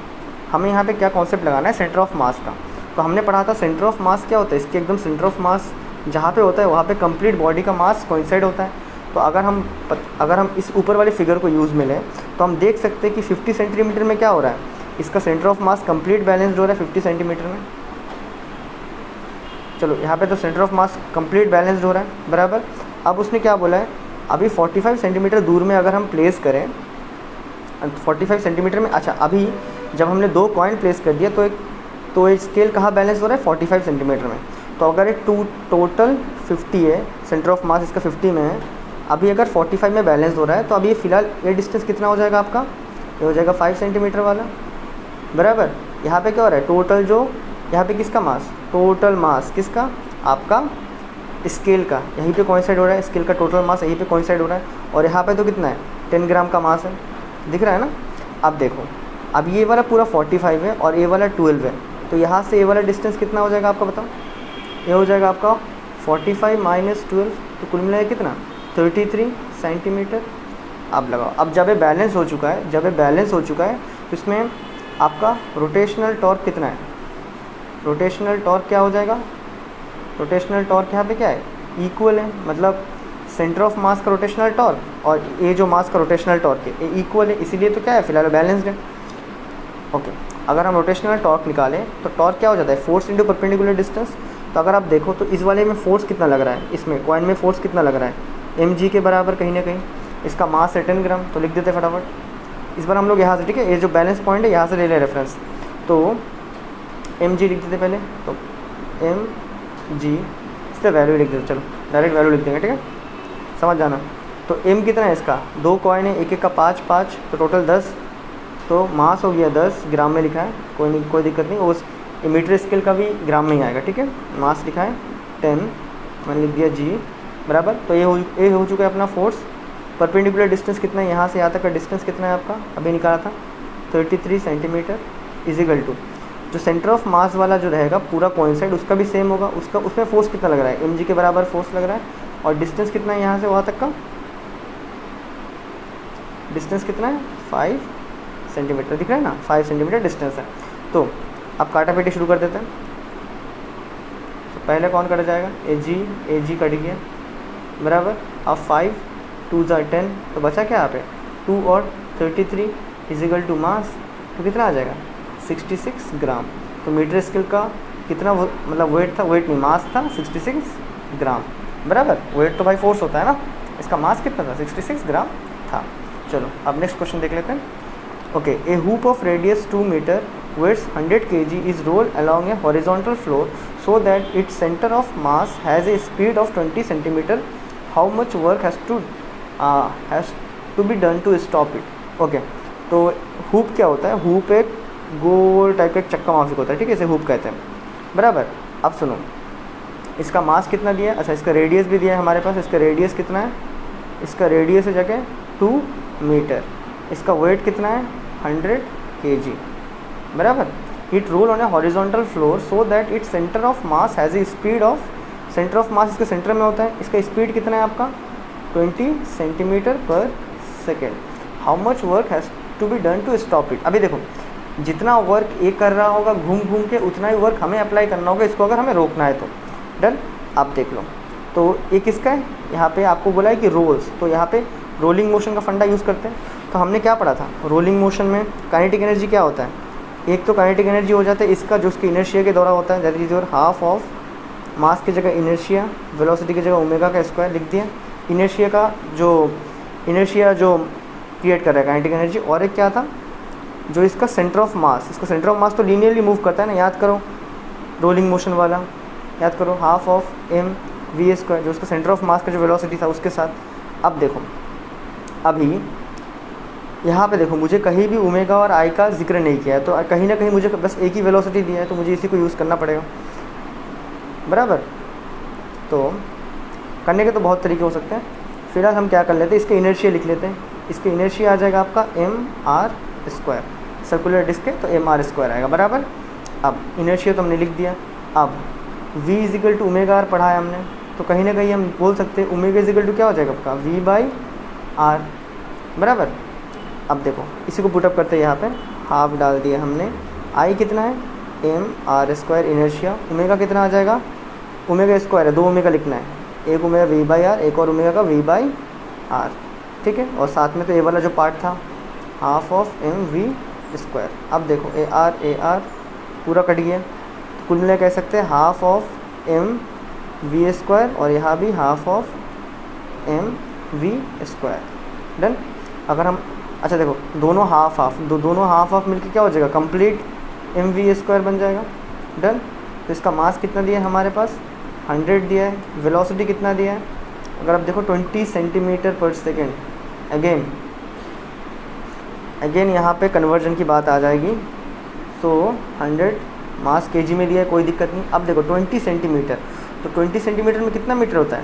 हमें यहाँ पे क्या कॉन्सेप्ट लगाना है, सेंटर ऑफ मास का। तो हमने पढ़ा था सेंटर ऑफ मास क्या होता है, इसके एकदम सेंटर ऑफ मास जहाँ पे होता है वहाँ पे कंप्लीट बॉडी का मास कोइंसाइड होता है। तो अगर हम इस ऊपर वाले फिगर को यूज़ में लें तो हम देख सकते हैं कि 50 सेंटीमीटर में क्या हो रहा है, इसका centre of mass complete balanced हो रहा है 50 सेंटीमीटर में। चलो यहाँ पे तो centre of mass complete balanced हो रहा है, बराबर। अब उसने क्या बोला है, अभी 45 सेंटीमीटर दूर में अगर हम प्लेस करें 45 सेंटीमीटर में, अच्छा अभी जब हमने 2 कॉइन प्लेस कर दिया तो एक स्केल कहाँ बैलेंस हो रहा है 45 सेंटीमीटर में। तो अगर एक टोटल 50 है, सेंटर ऑफ मास इसका 50 में है, अभी अगर 45 में बैलेंस हो रहा है, तो अभी ये फ़िलहाल ये डिस्टेंस कितना हो जाएगा आपका, ये हो जाएगा 5 सेंटीमीटर वाला, बराबर। यहाँ पे क्या हो रहा है, टोटल जो यहाँ पे किसका मास, टोटल मास किसका, आपका स्केल का यहीं पे कोइंसाइड हो रहा है, स्केल का टोटल मास यहीं पे कोइंसाइड हो रहा है। और यहाँ पे तो कितना है 10 ग्राम का मास है, दिख रहा है ना। अब देखो अब ये वाला पूरा 45 है और ये वाला 12 है, तो यहाँ से ये वाला डिस्टेंस कितना हो जाएगा आपका बताओ, ये हो जाएगा आपका 45 - 12, तो कुल मिलाकर कितना 33 सेंटीमीटर। अब लगाओ, अब जब ये बैलेंस हो चुका है, तो इसमें आपका रोटेशनल टॉर्क कितना है, रोटेशनल टॉर्क क्या हो जाएगा, रोटेशनल टॉर्क यहाँ पे क्या है इक्वल है, मतलब सेंटर ऑफ मास का रोटेशनल टॉर्क और ये जो मास का रोटेशनल टॉर्क है ये इक्वल है, इसीलिए तो क्या है फिलहाल बैलेंस्ड है। ओके, अगर हम रोटेशनल टॉर्क निकालें तो टॉर्क क्या हो जाता है फोर्स इंटू परपेंडिकुलर डिस्टेंस। तो अगर आप देखो तो इस वाले में फोर्स कितना लग रहा है, इसमें कॉइन में फोर्स कितना लग रहा है mg के बराबर कहीं ना कहीं। इसका मास है 10 ग्राम, तो लिख देते फटाफट। इस बार हम लोग यहाँ से, ठीक है, ये जो बैलेंस पॉइंट है यहाँ से ले लें रेफरेंस, तो mg लिख देते पहले, तो mg इससे वैल्यू लिख देते, चलो डायरेक्ट वैल्यू लिख देंगे, ठीक है, समझ जाना। तो m कितना है इसका, 2 कॉइन है, एक का 5, तो टोटल 10, तो मास हो गया 10 ग्राम में लिखा है, कोई दिक्कत नहीं, उस मीटर स्केल का भी ग्राम में ही आएगा, ठीक है। मास लिखा है 10, मैंने लिख दिया g, बराबर। तो ये हो चुका है अपना फोर्स। परपेंडिकुलर डिस्टेंस कितना है, यहाँ से यहाँ तक का डिस्टेंस कितना है आपका, अभी निकाला था 33 सेंटीमीटर, इजिकल टू जो सेंटर ऑफ मास वाला जो रहेगा पूरा कोइंसाइड उसका भी सेम होगा, उसमें फोर्स कितना लग रहा है mg के बराबर फोर्स लग रहा है, और डिस्टेंस कितना है यहाँ से वहाँ तक का, डिस्टेंस कितना है 5 सेंटीमीटर, दिख रहा है ना 5 सेंटीमीटर डिस्टेंस है। तो अब काटा पेटी शुरू कर देते हैं। तो पहले कौन कट जाएगा, एजी कट गया, बराबर। अब 5 2 × 10, तो बचा क्या यहाँ पे 2 और 33 इजिकल टू मास, तो कितना आ जाएगा 66 ग्राम। तो मीटर स्केल का कितना मतलब वेट था, वेट नहीं मास था 66 ग्राम, बराबर। वेट तो भाई फोर्स होता है ना, इसका मास कितना था 66 ग्राम था। चलो अब नेक्स्ट क्वेश्चन देख लेते हैं। Okay, a hoop of radius 2 metre weighs 100 kg is rolled along a horizontal floor so that its center of mass has a speed of 20 centimeter. How much work has to be done to stop it? Okay, तो hoop क्या होता है, hoop एक गोल type का एक चक्का माफिक होता है, ठीक है, इसे हुप कहते हैं, बराबर। अब सुनो, इसका मास कितना दिया है, अच्छा इसका रेडियस भी दिया है हमारे पास, इसका रेडियस कितना है, इसका रेडियस है जगह 2 मीटर, इसका वेट कितना है 100 kg, बराबर। It roll on A horizontal floor so that it centre of mass has a speed of, centre of मास इसके सेंटर में होता है, इसका स्पीड कितना है आपका 20 सेंटीमीटर पर second. How much work has to be done to stop it. अभी देखो जितना वर्क ए कर रहा होगा घूम घूम के, उतना ही वर्क हमें अप्लाई करना होगा इसको, अगर हमें रोकना है तो। डन। आप देख लो, तो एक किसका है, यहाँ पे आपको बोला है कि रोल्स, तो यहाँ पे रोलिंग मोशन का फंडा यूज़ करते हैं। तो हमने क्या पढ़ा था, रोलिंग मोशन में काइनेटिक एनर्जी क्या होता है, एक तो काइनेटिक एनर्जी हो जाता है इसका जो उसकी इनर्शिया के द्वारा होता है, that is your half of mass की जगह इनर्शिया, वेलोसिटी की जगह ओमेगा का स्क्वायर लिख दिया। इनर्शिया का जो इनर्शिया जो क्रिएट कर रहा है काइनेटिक एनर्जी, और एक क्या था जो इसका सेंटर ऑफ मास, इसका सेंटर ऑफ मास तो लीनियरली मूव करता है ना, याद करो रोलिंग मोशन वाला, याद करो half of M V square, जो उसका सेंटर ऑफ मास का जो वेलोसिटी था उसके साथ। अब देखो अभी यहाँ पे देखो मुझे कहीं भी ओमेगा और आई का जिक्र नहीं किया है, तो कहीं ना कहीं मुझे बस एक ही वेलोसिटी दिया है, तो मुझे इसी को यूज़ करना पड़ेगा, बराबर। तो करने के तो बहुत तरीके हो सकते हैं, फिलहाल हम क्या कर लेते हैं, इसके इनर्शिया लिख लेते हैं। इसके इनर्शिया आ जाएगा आपका M R square, circular disc है तो एम आर स्क्वायर आएगा, बराबर। अब इनर्शिया तो हमने लिख दिया। अब v equal to omega R पढ़ा है हमने, तो कहीं ना कहीं हम बोल सकते हैं ओमेगा इजिकल टू क्या हो जाएगा आपका v बाई आर, बराबर। अब देखो इसी को पुटअप करते हैं, यहाँ पे हाफ डाल दिया हमने, i कितना है M R square inertia, omega कितना आ जाएगा, ओमेगा स्क्वायर है, 2 ओमेगा लिखना है, एक ओमेगा v बाई आर, एक और ओमेगा का v बाई आर, ठीक है। और साथ में तो ए वाला जो पार्ट था half of M V square. अब देखो ए आर पूरा कट गया, कुल मिला कह सकते हैं half of M V square, और यहाँ भी half of M V square. Done. अगर हम अच्छा देखो दोनों हाफ हाफ मिलके क्या हो जाएगा, कंप्लीट एम वी स्क्वायर बन जाएगा। डन। तो इसका मास कितना दिया है हमारे पास, 100 दिया है। वेलोसिटी कितना दिया है, अगर आप देखो 20 सेंटीमीटर पर सेकेंड। अगेन यहाँ पे कन्वर्जन की बात आ जाएगी, तो 100 मास केजी में दिया है, कोई दिक्कत नहीं। अब देखो 20 सेंटीमीटर, तो 20 सेंटीमीटर में कितना मीटर होता है,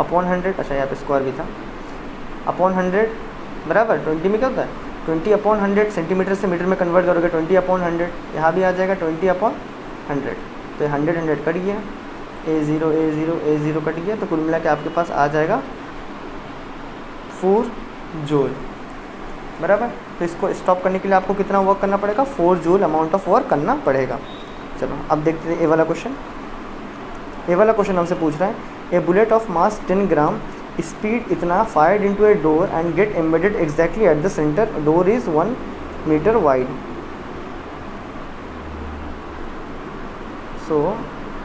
अपॉन 100, अच्छा यहाँ पे स्क्वायर भी था, अपॉन 100 बराबर 20 में क्या होता है, 20 अपॉन 100, सेंटीमीटर से मीटर में कन्वर्ट करोगे 20 अपॉन 100, यहाँ भी आ जाएगा 20 अपॉन 100, तो 100 कट गया, A0 कट गया, तो कुल मिला के आपके पास आ जाएगा 4 जूल, बराबर। तो इसको स्टॉप करने के लिए आपको कितना वर्क करना पड़ेगा, 4 जूल अमाउंट ऑफ वर्क करना पड़ेगा। चलो अब देखते हैं ए वाला क्वेश्चन। ए वाला क्वेश्चन हमसे पूछ रहा है, a bullet of mass 10 gram, speed इतना fired into a door and get embedded exactly at the centre, door is 1 metre wide. So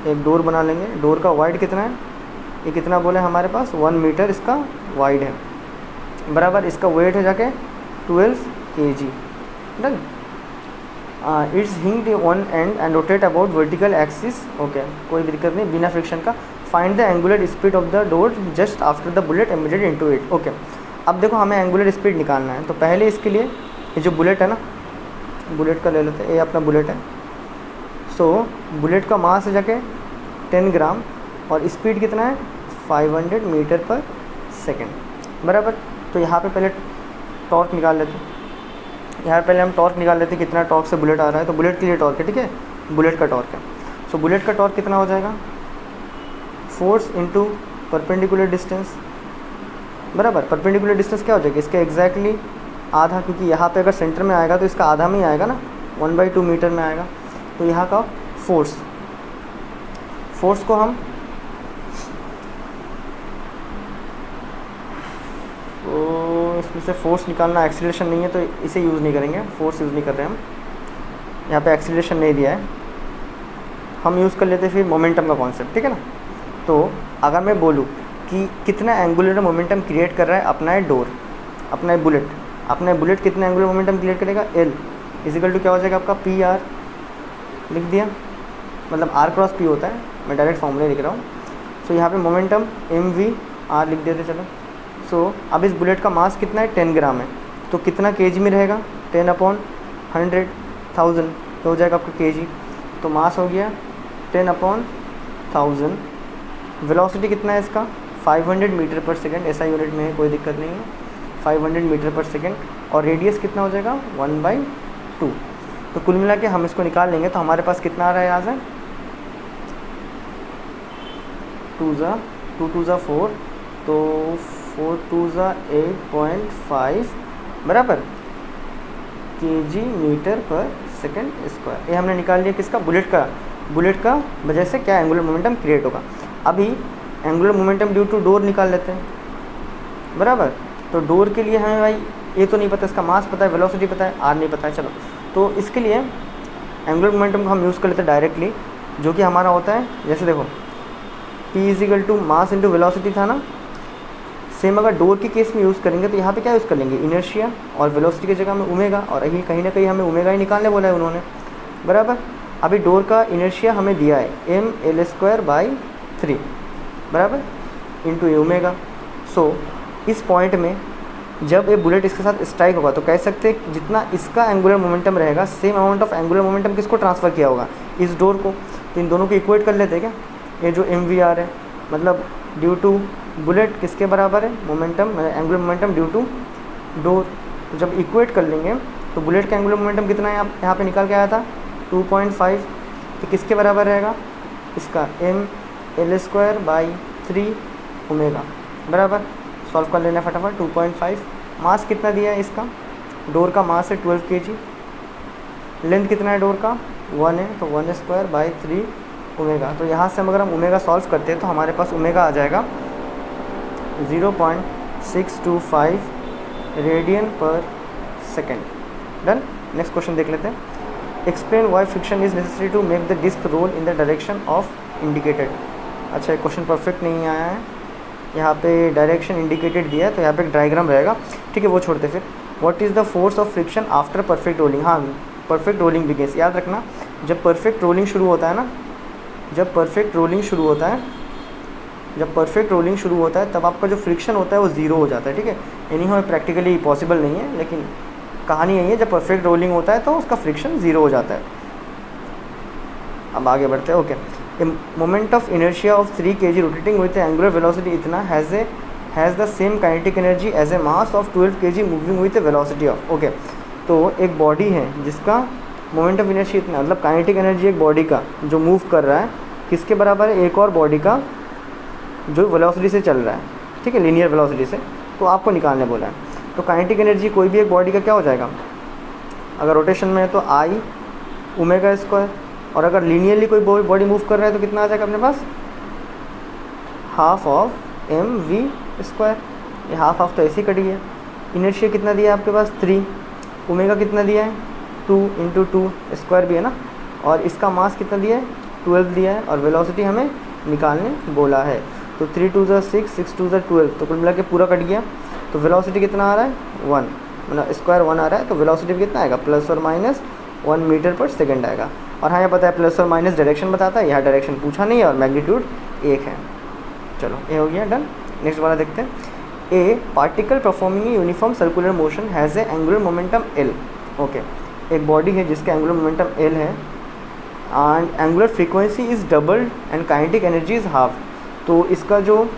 एक डोर बना लेंगे, डोर का वाइड कितना है, ये कितना बोले हमारे पास 1 मीटर इसका वाइड है, बराबर। इसका वेट है जाके 12 kg। Done. It's hinged one and and rotate about vertical axis, okay कोई दिक्कत नहीं, बिना फ्रिक्शन का। Find the angular speed of the door just after the bullet embedded into it, okay. अब देखो हमें एंगुलर स्पीड निकालना है, तो पहले इसके लिए ये जो बुलेट है ना, बुलेट का ले लेते हैं, ये अपना बुलेट है। सो बुलेट का मास है जाके 10 ग्राम और स्पीड कितना है 500 मीटर पर सेकेंड, बराबर। तो यहाँ पे पहले टॉर्क निकाल लेते हैं, यहाँ पहले हम टॉर्क निकाल लेते हैं, कितना टॉर्क से बुलेट आ रहा है, तो बुलेट के लिए टॉर्क है, ठीक है, बुलेट का टॉर्क है। सो बुलेट का टॉर्क कितना हो जाएगा, फोर्स इनटू परपेंडिकुलर डिस्टेंस, बराबर। परपेंडिकुलर डिस्टेंस क्या हो जाएगा, इसके एग्जैक्टली आधा, क्योंकि यहाँ पे अगर सेंटर में आएगा तो इसका आधा में ही आएगा ना, 1/2 मीटर में आएगा। तो यहाँ का फोर्स को हम तो इसमें से फोर्स निकालना, एक्सीलरेशन नहीं है तो इसे यूज़ नहीं करेंगे, फोर्स यूज़ नहीं कर रहे हैं हम, यहाँ पे एक्सीलरेशन नहीं दिया है, हम यूज़ कर लेते हैं फिर मोमेंटम का कॉन्सेप्ट, ठीक है ना। तो अगर मैं बोलूँ कि कितना एंगुलर मोमेंटम क्रिएट कर रहा है अपना ये डोर, अपना ये बुलेट कितना एंगुलर मोमेंटम क्रिएट करेगा, L इजिकल टू क्या हो जाएगा आपका PR, लिख दिया, मतलब R क्रॉस P होता है, मैं डायरेक्ट फॉर्मूला लिख रहा हूँ। सो यहाँ पे मोमेंटम MV/R लिख देते चलो। सो अब इस बुलेट का मास कितना है 10 ग्राम है, तो कितना kg में रहेगा, 10/100,000 तो हो जाएगा आपका kg, तो मास हो गया 10/1000। वेलोसिटी कितना है इसका 500 मीटर पर सेकेंड, ऐसा यूनिट में है, कोई दिक्कत नहीं है, 500 मीटर पर सेकेंड। और रेडियस कितना हो जाएगा 1/2। तो कुल मिला के हम इसको निकाल लेंगे, तो हमारे पास कितना आ रहा है यहाँ से 2 2 4, तो 4 2 8.5 बराबर। kg मीटर पर सेकेंड स्क्वायर। ये हमने निकाल लिया किसका, बुलेट का वजह से क्या एंगुलर मोमेंटम क्रिएट होगा। अभी angular momentum due to door निकाल लेते हैं, बराबर। तो डोर के लिए हमें भाई ये तो नहीं पता, इसका मास पता है, वेलोसिटी पता है, आर नहीं पता है। चलो तो इसके लिए एंगुलर मोमेंटम को हम यूज़ कर लेते हैं डायरेक्टली, जो कि हमारा होता है, जैसे देखो P equal to mass into velocity था ना। सेम अगर डोर के केस में यूज़ करेंगे तो यहाँ पे क्या यूज़ कर लेंगे, इनर्शिया, और वेलोसिटी की जगह में ओमेगा, और यही कहीं ना कहीं हमें ओमेगा ही निकालने बोला है उन्होंने, बराबर। अभी डोर का इनर्शिया हमें दिया है mL²/3, बराबर, इंटू ओमेगा। सो इस पॉइंट में जब ये बुलेट इसके साथ स्ट्राइक होगा तो कह सकते हैं जितना इसका एंगुलर मोमेंटम रहेगा, same amount of angular momentum किसको ट्रांसफ़र किया होगा, इस डोर को। तो इन दोनों को इक्वेट कर लेते हैं क्या, ये जो MVR है, मतलब ड्यू टू बुलेट किसके बराबर है, momentum, angular momentum due to door. तो जब इक्वेट कर लेंगे तो बुलेट का एंगुलर मोमेंटम कितना है, यहाँ पे निकाल के आया था 2.5, तो किसके बराबर रहेगा, इसका mL²/3 ओमेगा, बराबर। सॉल्व कर लेना फटाफट। 2.5, मास कितना दिया है इसका, डोर का मास है 12 kg, लेंथ कितना है डोर का 1 है, तो 1²/3 ओमेगा। तो यहाँ से हम अगर हम ओमेगा सॉल्व करते हैं तो हमारे पास ओमेगा आ जाएगा 0.625 रेडियन पर सेकेंड। डन। नेक्स्ट क्वेश्चन देख लेते हैं। Explain why friction is necessary to make the disc roll in the direction of indicated. अच्छा, ये क्वेश्चन परफेक्ट नहीं आया है, यहाँ पे डायरेक्शन इंडिकेटेड दिया है, तो यहाँ पे एक डायग्राम रहेगा, ठीक है, वो छोड़ते फिर। What is the force of friction after perfect rolling. हाँ, परफेक्ट रोलिंग बिगिंस, याद रखना, जब परफेक्ट रोलिंग शुरू होता है ना, जब परफेक्ट रोलिंग शुरू होता है तब आपका जो फ्रिक्शन होता है वो ज़ीरो हो जाता है, ठीक है। एनी हाउ प्रैक्टिकली पॉसिबल नहीं है, लेकिन कहानी यही है, जब परफेक्ट रोलिंग होता है तो उसका फ्रिक्शन ज़ीरो हो जाता है। अब आगे बढ़ते हैं। Okay, moment of inertia of 3 kg rotating with angular velocity इतना has the same kinetic energy as a mass of 12 kg moving with velocity of. Okay, तो एक बॉडी है जिसका मोमेंट ऑफ इनर्शिया इतना, मतलब काइनेटिक एनर्जी एक body का जो मूव कर रहा है किसके बराबर है, एक और बॉडी का जो वेलोसिटी से चल रहा है, ठीक है, लीनियर वेलोसिटी से। तो आपको निकालने बोला है। तो काइनेटिक एनर्जी कोई भी एक बॉडी का क्या हो जाएगा, अगर रोटेशन में है तो I ω², और अगर लीनियरली कोई बॉडी मूव कर रहा है तो कितना आ जाएगा अपने पास, हाफ ऑफ mv²। ये हाफ तो ऐसे ही कट गया। इनर्शिया कितना दिया है आपके पास 3, ओमेगा कितना दिया है 2 × 2 स्क्वायर भी है ना, और इसका मास कितना दिया है 12 दिया है, और वेलोसिटी हमें निकालने बोला है। तो 3 × 2 = 6, 6 × 2 = 12, तो कुल मिला के पूरा कट गया। तो वेलोसिटी कितना आ रहा है 1, मतलब स्क्वायर 1 आ रहा है, तो वेलोसिटी भी कितना आएगा, ±1 मीटर पर सेकेंड आएगा। और हाँ, ये पता है प्लस और माइनस डायरेक्शन बताता है, यहाँ डायरेक्शन पूछा नहीं है, और मैग्नीट्यूड 1 है। चलो ये हो गया, डन। नेक्स्ट वाला देखते हैं। ए particle performing uniform circular motion has a angular momentum L। Okay, एक बॉडी है जिसका एंगुलर मोमेंटम L है, and angular frequency is doubled and kinetic energy is half. तो इसका जो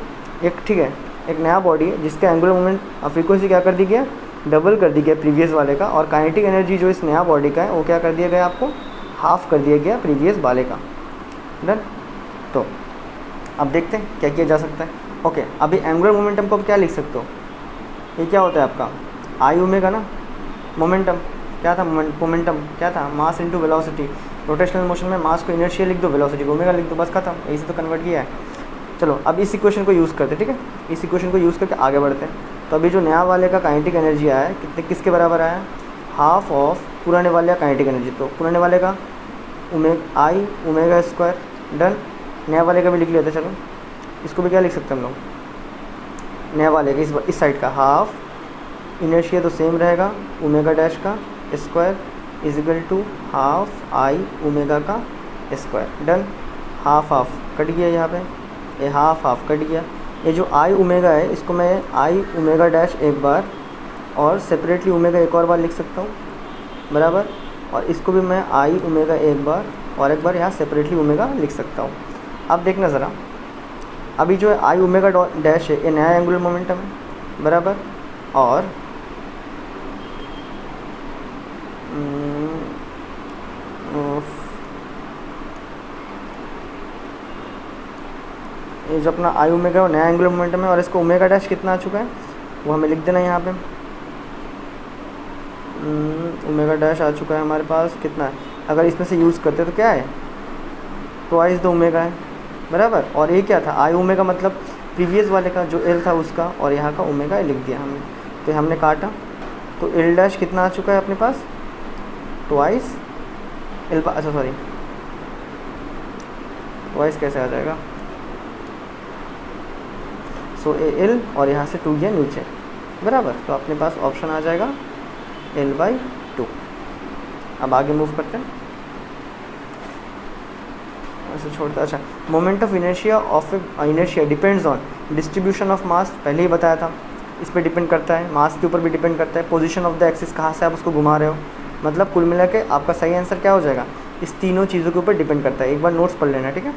एक, ठीक है, एक नया बॉडी है जिसका एंगुलर मोमेंट फ्रीक्वेंसी क्या कर दी गया, डबल कर दी गया प्रीवियस वाले का, और काइनेटिक एनर्जी जो इस नया बॉडी का है वो क्या कर दिया गया, आपको हाफ कर दिया गया प्रीवियस वाले का। डन। तो अब देखते हैं क्या किया जा सकता है। ओके, अभी एंगुलर मोमेंटम को अब क्या लिख सकते हो, ये क्या होता है आपका I ओमेगा ना, मोमेंटम क्या था, मोमेंटम क्या था, मास इंटू वेलोसिटी। रोटेशनल मोशन में मास को इनर्शिया लिख दो, वेलोसिटी को ओमेगा लिख दो, बस खत्म, यही से तो कन्वर्ट किया है। चलो अब इस इक्वेशन को यूज़ करते हैं, ठीक है, इस इक्वेशन को यूज़ करके आगे बढ़ते हैं। तो अभी जो नया वाले का काइनेटिक एनर्जी आया है किसके बराबर आया है, हाफ ऑफ पुराने वाले का काइनेटिक एनर्जी। तो पुराने वाले का I ω²। डन। नया वाले का भी लिख लेते, चलो इसको भी क्या लिख सकते हैं हम लोग, नया वाले का इस साइड का हाफ, इनर्शिया तो सेम रहेगा ओमेगा डैश का square equal to half I omega का स्क्वायर। डन। हाफ कट गया, यहाँ पे ये हाफ कट गया। ये जो I ओमेगा है इसको मैं I ओमेगा डैश एक बार और सेपरेटली ओमेगा एक और बार लिख सकता हूँ, बराबर, और इसको भी मैं I ओमेगा एक बार और एक बार यहाँ सेपरेटली ओमेगा लिख सकता हूँ। अब देखना ज़रा, अभी जो I ओमेगा डैश है ये नया एंगुलर मोमेंटम है, बराबर, और ये जो अपना I ओमेगा नया एंगुलर मोमेंटम है, और इसको ओमेगा डैश कितना आ चुका है वो हमें लिख देना यहाँ पे, ओमेगा डैश आ चुका है हमारे पास, कितना है, अगर इसमें से यूज़ करते तो क्या है, ट्वाइस द ओमेगा है, बराबर। और ये क्या था, आई ओमेगा, मतलब प्रीवियस वाले का जो एल था उसका, और यहाँ का ओमेगा लिख दिया हमने, तो हमने काटा, तो एल डैश कितना आ चुका है अपने पास, ट्वाइस एल, अच्छा सॉरी ट्वाइस कैसे आ जाएगा, सो ए एल और यहाँ से 2 गया नीचे, बराबर। तो अपने पास ऑप्शन आ जाएगा L/2। अब आगे मूव करते हैं, ऐसे छोड़ते, अच्छा moment of inertia depends on distribution of mass, पहले ही बताया था, इस पर डिपेंड करता है, मास के ऊपर भी डिपेंड करता है, पोजीशन ऑफ द एक्सिस, कहाँ से आप उसको घुमा रहे हो, मतलब कुल मिला के आपका सही आंसर क्या हो जाएगा, इस तीनों चीज़ों के ऊपर डिपेंड करता है। एक बार नोट्स पढ़ लेना, ठीक है।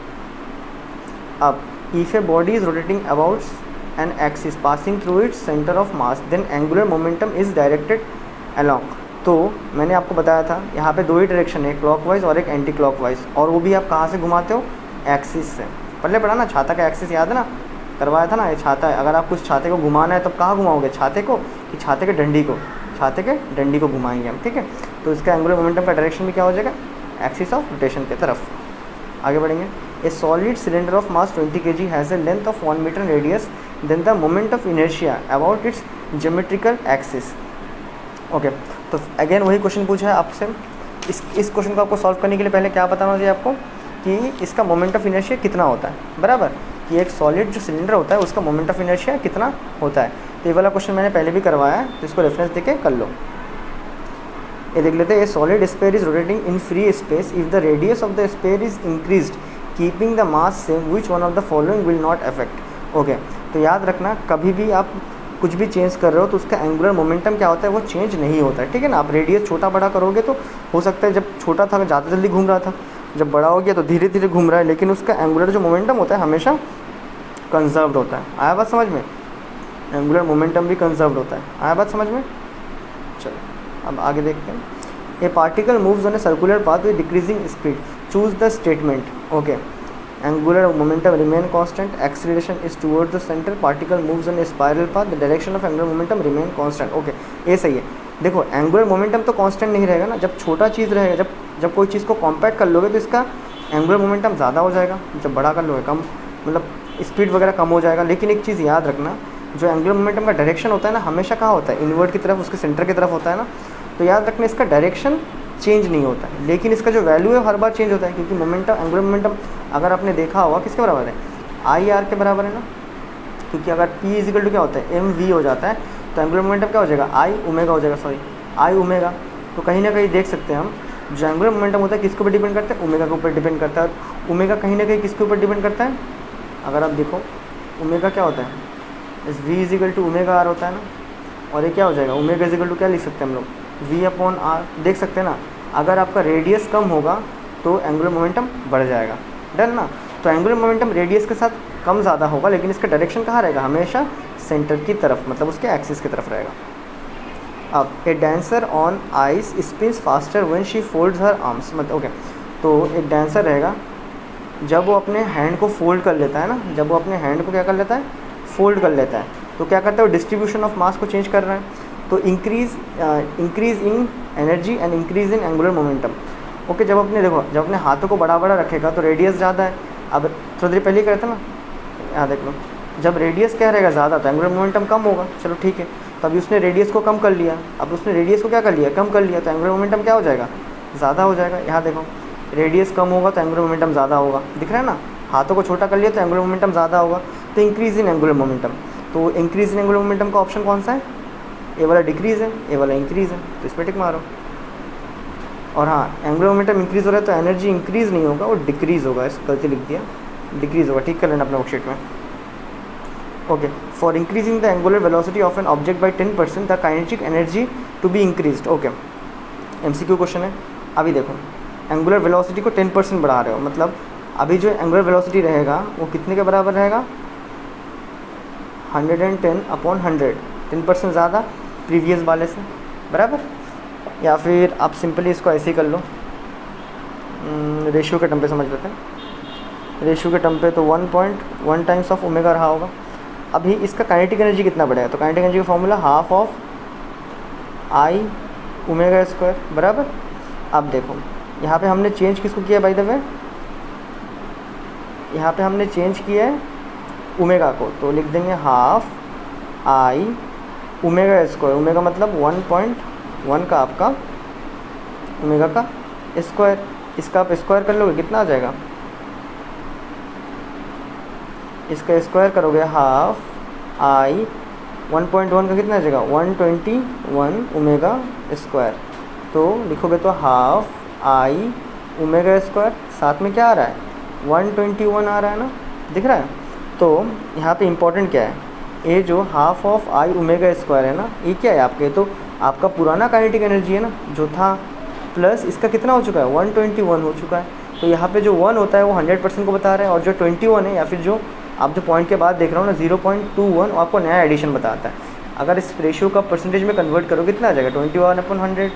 अब if a body is rotating about an axis passing through its centre of mass then angular momentum is directed along, तो मैंने आपको बताया था यहाँ पे 2 ही डायरेक्शन है, क्लॉकवाइज और एक एंटी क्लॉकवाइज, और वो भी आप कहाँ से घुमाते हो, एक्सिस से। पहले पढ़ा ना, छाता का एक्सिस याद है ना, करवाया था ना, ये छाता है, अगर आप कुछ छाते को घुमाना है तो कहाँ घुमाओगे, छाते को कि छाते के डंडी को, छाते के डंडी को घुमाएंगे हम, ठीक है। तो इसका एंगुलर मोमेंटम का डायरेक्शन भी क्या हो जाएगा, एक्सिस ऑफ रोटेशन की तरफ। आगे बढ़ेंगे, a solid cylinder of mass 20 kg has a length of 1 metre radius then the moment of inertia about its geometrical axis. Okay, तो अगेन वही क्वेश्चन पूछा है आपसे, इस क्वेश्चन को आपको सॉल्व करने के लिए पहले क्या बताना चाहिए आपको कि इसका मोमेंट ऑफ इनर्शिया कितना होता है, बराबर, कि एक सॉलिड जो सिलेंडर होता है उसका मोमेंट ऑफ इनर्शिया कितना होता है। तो ये वाला क्वेश्चन मैंने पहले भी करवाया है, तो इसको रेफरेंस देके कर लो। ये देख लेते हैं, a solid sphere is rotating in free space if the radius of the sphere is increased keeping the mass same which one of the following will not affect. Okay, तो याद रखना कभी भी आप कुछ भी चेंज कर रहे हो तो उसका एंगुलर मोमेंटम क्या होता है, वो चेंज नहीं होता है, ठीक है ना। आप रेडियस छोटा बड़ा करोगे तो हो सकता है जब छोटा था ज़्यादा जल्दी घूम रहा था, जब बड़ा हो गया तो धीरे धीरे घूम रहा है, लेकिन उसका एंगुलर जो मोमेंटम होता है हमेशा कंजर्व्ड होता है। आया बात समझ में, एंगुलर मोमेंटम भी कंजर्व्ड होता है, आया बात समझ में। चलो अब आगे देखते हैं, ए particle moves on a circular path with decreasing speed, choose the statement. Okay, angular momentum remain constant, acceleration is towards the center, particle moves on a spiral path, the direction of angular momentum remain constant। Okay, ये सही है। देखो angular momentum तो constant नहीं रहेगा ना, जब छोटा चीज़ रहेगा, जब कोई चीज़ को कॉम्पैक्ट कर लोगे तो इसका एंगुलर मोमेंटम ज़्यादा हो जाएगा, जब बड़ा कर लोगे कम, मतलब स्पीड वगैरह कम हो जाएगा। लेकिन एक चीज़ याद रखना, जो एंगुलर मोमेंटम का डायरेक्शन होता है ना, हमेशा कहाँ होता है, इनवर्ट की तरफ, उसके सेंटर की तरफ होता है ना। तो याद रखना इसका डायरेक्शन चेंज नहीं होता है, लेकिन इसका जो वैल्यू है हर बार चेंज होता है, क्योंकि मोमेंटम, एंगुलर मोमेंटम अगर आपने देखा होगा किसके बराबर है, आई आर के बराबर है ना, क्योंकि अगर पी इजिकल टू क्या होता है, एम वी हो जाता है, तो एंगुलर मोमेंटम क्या हो जाएगा, आई ओमेगा हो जाएगा, सॉरी आई ओमेगा। तो कहीं ना कहीं देख सकते हैं हम, जो एंगुलर मोमेंटम होता है किसके ऊपर डिपेंड करता है, ओमेगा के ऊपर डिपेंड करता है, और ओमेगा कहीं ना कहीं किसके ऊपर डिपेंड करता है, अगर आप देखो ओमेगा क्या होता है, इस V equal to omega R होता है ना, और ये क्या हो जाएगा, ओमेगा इजिकल टू क्या लिख सकते हैं हम लोग, वी अपॉन आर। देख सकते हैं ना, अगर आपका रेडियस कम होगा तो एंगुलर मोमेंटम बढ़ जाएगा, डन ना। तो एंगुलर मोमेंटम रेडियस के साथ कम ज़्यादा होगा, लेकिन इसका डायरेक्शन कहाँ रहेगा, हमेशा सेंटर की तरफ, मतलब उसके एक्सिस की तरफ रहेगा। अब a dancer on ice spins faster when she folds her arms, मतलब ओके, तो एक डांसर रहेगा जब वो अपने हैंड को फोल्ड कर लेता है ना, जब वो अपने हैंड को क्या कर लेता है, फोल्ड कर लेता है, तो क्या करता है वो डिस्ट्रीब्यूशन ऑफ मास को चेंज कर रहा है, तो increase in energy and increase in angular momentum. Okay, जब अपने देखो, जब अपने हाथों को बड़ा बड़ा रखेगा तो रेडियस ज़्यादा है, अब थोड़ी देर पहले ही करते ना, यहाँ देख लो, जब रेडियस क्या रहेगा ज़्यादा तो एंगुलर मोमेंटम कम होगा, चलो ठीक है, तो अभी उसने रेडियस को कम कर लिया, अब उसने रेडियस को क्या कर लिया, कम कर लिया, तो एंगुलर मोमेंटम क्या हो जाएगा, ज़्यादा हो जाएगा। यहाँ देखो रेडियस कम होगा तो एंगुलर मोमेंटम ज़्यादा होगा, दिख रहा है ना, हाथों को छोटा कर लिया तो एंगुलर मोमेंटम ज़्यादा होगा, तो इंक्रीज़ इन एंगुलर मोमेंटम। तो इंक्रीज़ इन एंगुलर मोमेंटम का ऑप्शन कौन सा है, ए वाला डिक्रीज़ है, ए वाला इंक्रीज़ है, तो इस पर टिक मारो। और हाँ, एंगुलर मोमेंटम इंक्रीज़ हो रहा है तो एनर्जी इंक्रीज़ नहीं होगा, वो डिक्रीज़ होगा, इस गलती लिख दिया, डिक्रीज़ होगा, ठीक कर लेना अपने वर्कशीट में। Okay, for increasing the angular velocity of an object by 10% the kinetic energy to be increased. Okay, MCQ question है। अभी देखो एंगुलर वेलोसिटी को 10% बढ़ा रहे हो, मतलब अभी जो एंगुलर वेलोसिटी रहेगा वो कितने के बराबर रहेगा, 110/100, 10% ज़्यादा प्रीवियस वाले से, बराबर। या फिर आप सिंपली इसको ऐसे ही कर लो, रेशियो के टर्म पे समझ लेते हैं, रेशियो के टर्म पे तो 1.1 टाइम्स ऑफ ओमेगा रहा होगा। अभी इसका काइनेटिक एनर्जी कितना बढ़ेगा, तो काइनेटिक एनर्जी का formula half of I omega square, बराबर। अब देखो यहाँ पे हमने चेंज किसको किया बाय द वे, यहाँ पे हमने चेंज किया है ओमेगा को, तो लिख देंगे half I omega square. Omega मतलब 1.1 का आपका ओमेगा का स्क्वायर। इसका आप स्क्वायर कर लोगे कितना आ जाएगा, इसका स्क्वायर करोगे हाफ आई 1.1 का कितना आ जाएगा 121 ओमेगा स्क्वायर। तो लिखोगे तो हाफ आई ओमेगा स्क्वायर, साथ में क्या आ रहा है 121 आ रहा है ना, दिख रहा है। तो यहाँ पे इम्पोर्टेंट क्या है, ये जो half of I omega square है ना, ये क्या है आपके, तो आपका पुराना काइनेटिक एनर्जी है ना जो था, प्लस इसका कितना हो चुका है 121 हो चुका है। तो यहाँ पे जो 1 होता है वो 100% को बता रहा है, और जो 21 है या फिर जो आप जो पॉइंट के बाद देख रहे हो ना 0.21 आपको नया एडिशन बताता है। अगर इस रेशियो का परसेंटेज में कन्वर्ट करो कितना आ जाएगा 21/100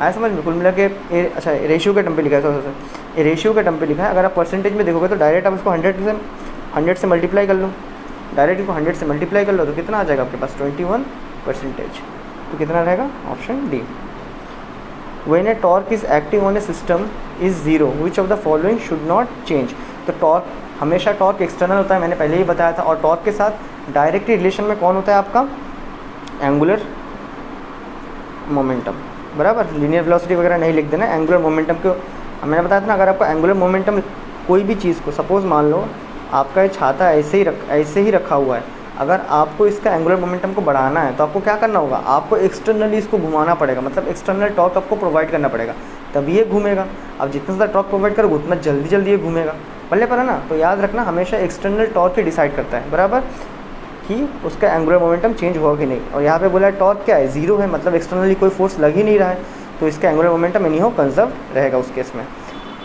आया समझ में। कुल मिला के अच्छा रेशियो के टर्म पे लिखा है, ये रेशियो के टर्म पे लिखा है। अगर आप परसेंटेज में देखोगे तो डायरेक्ट आप इसको 100 से मल्टीप्लाई कर लो, डायरेक्ट इसको 100 से मल्टीप्लाई कर लो तो कितना आ जाएगा आपके पास 21%। तो कितना रहेगा option D. When A torque is acting on A system is zero which of the following should not change. तो टॉर्क हमेशा टॉर्क एक्सटर्नल होता है, मैंने पहले ही बताया था। और टॉर्क के साथ डायरेक्टली रिलेशन में कौन होता है आपका एंगुलर मोमेंटम, बराबर। लीनियर वेलोसिटी वगैरह नहीं लिख देना, एंगुलर मोमेंटम को मैंने बताया था ना। अगर आपका एंगुलर मोमेंटम कोई भी चीज़ को, सपोज़ मान लो आपका ये छाता ऐसे ही रखा हुआ है, अगर आपको इसका एंगुलर मोमेंटम को बढ़ाना है तो आपको क्या करना होगा, आपको एक्सटर्नली इसको घुमाना पड़ेगा, मतलब एक्सटर्नल टॉर्क आपको प्रोवाइड करना पड़ेगा, तभी ये घूमेगा। अब जितना ज़्यादा टॉर्क प्रोवाइड करोगे उतना जल्दी ये घूमेगा, पल्ले पर है ना। तो याद रखना हमेशा एक्सटर्नल टॉर्क ही डिसाइड करता है, बराबर, कि उसका एंगुलर मोमेंटम चेंज हुआ कि नहीं। और यहाँ पे बोला है टॉर्क क्या है, ज़ीरो है, मतलब एक्सटर्नली कोई फोर्स लग ही नहीं रहा है, तो इसका एंगुलर मोमेंटम एनी हो कंजर्व रहेगा उस केस में।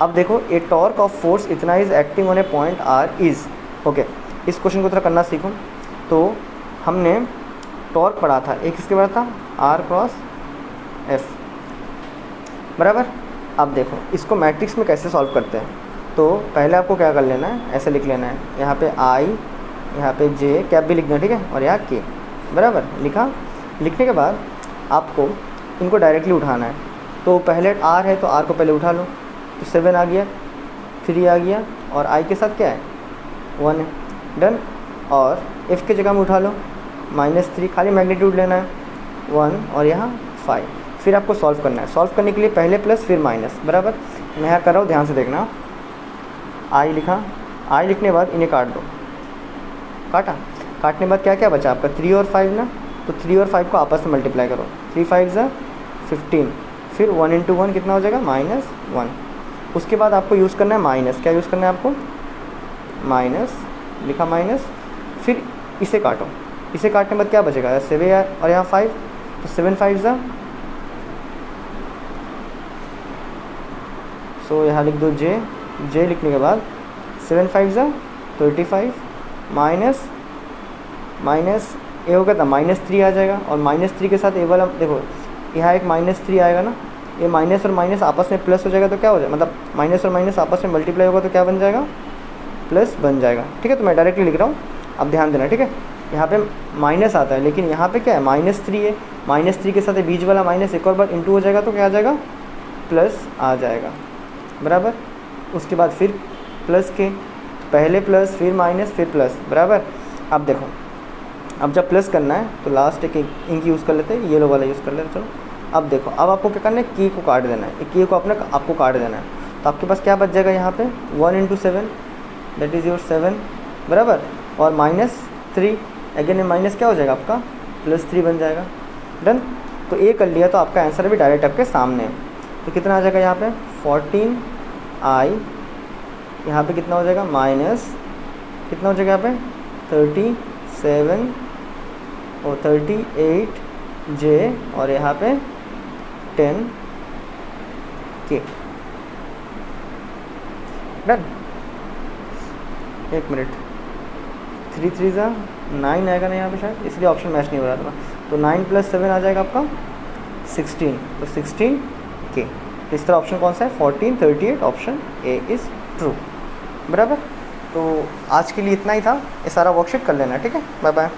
अब देखो ए टॉर्क ऑफ फोर्स इतना is acting on a point R is okay. इस क्वेश्चन को थोड़ा करना सीखो। तो हमने टॉर्क पढ़ा था, एक किसके पढ़ा था आर क्रॉस एफ, बराबर। अब देखो इसको मैट्रिक्स में कैसे सॉल्व करते हैं। तो पहले आपको क्या कर लेना है, ऐसे लिख लेना है, यहाँ पे आई, यहाँ पे जे, कैप भी लिखना, ठीक है, और यहाँ के, बराबर। लिखा, लिखने के बाद आपको इनको डायरेक्टली उठाना है। तो पहले आर है तो आर को पहले उठा लो, तो 7 आ गया, 3 आ गया, और आई के साथ क्या है 1 है, डन। और एफ के जगह में उठा लो -3, खाली मैग्नीट्यूड लेना है 1, और यहाँ 5। फिर आपको सॉल्व करना है। सॉल्व करने के लिए पहले प्लस फिर माइनस, बराबर। मैं यहाँ कर रहा हूँ, ध्यान से देखना। आई लिखा, आई लिखने के बाद इन्हें काट दो, काटा, काटने के बाद क्या क्या बचा आपका 3 और 5 ना, तो 3 और 5 को आपस में मल्टीप्लाई करो, 3 5 15, फिर 1 × 1 कितना हो जाएगा -1। उसके बाद आपको यूज़ करना है माइनस, क्या यूज़ करना है आपको माइनस, लिखा माइनस, फिर इसे काटो, इसे काटने के बाद क्या बचेगा 7 और यहाँ 5, तो 7 5 सो यहाँ लिख दो जे, जे लिखने के बाद 7 5 35, माइनस माइनस ए हो गया था -3 आ जाएगा, और -3 के साथ ए वाला देखो यहाँ एक -3 आएगा ना, ये माइनस और माइनस आपस में प्लस हो जाएगा तो क्या हो जाएगा, मतलब माइनस और माइनस आपस में मल्टीप्लाई होगा तो क्या बन जाएगा प्लस बन जाएगा, ठीक है। तो मैं डायरेक्टली लिख रहा हूँ, अब ध्यान देना, ठीक है। यहाँ पे माइनस आता है, लेकिन यहाँ पे क्या है -3 है, -3 के साथ बीच वाला माइनस एक और बार इंटू हो जाएगा तो क्या आ जाएगा प्लस आ जाएगा, बराबर। उसके बाद फिर प्लस के, पहले प्लस फिर माइनस फिर प्लस, बराबर। अब देखो, अब जब प्लस करना है तो लास्ट एक इंक यूज़ कर लेते हैं, येलो वाला यूज़ कर लेते हैं। चलो अब देखो, अब आपको क्या करना है, की को काट देना है, की को आपको काट देना है। तो आपके पास क्या बच जाएगा यहाँ पे 1 × 7 दैट इज़ योर 7, बराबर। और -3 अगेन में माइनस क्या हो जाएगा आपका +3 बन जाएगा, डन। तो ये कर लिया तो आपका आंसर भी डायरेक्ट आपके सामने है। तो कितना आ जाएगा यहाँ पे 14 आई, यहाँ पे कितना हो जाएगा माइनस, कितना हो जाएगा यहाँ पे 37 और 38 जे, और यहाँ पे 10 के, डन। 1 मिनट, 3 3 9 आएगा ना यहाँ पे शायद, इसलिए ऑप्शन मैच नहीं हो रहा था। तो 9 + 7 आ जाएगा आपका 16, तो 16 के। इस तरह ऑप्शन कौन सा है 14 38, ऑप्शन ए इज़ ट्रू, बराबर। तो आज के लिए इतना ही था, ये सारा वर्कशीट कर लेना, ठीक है। Bye bye.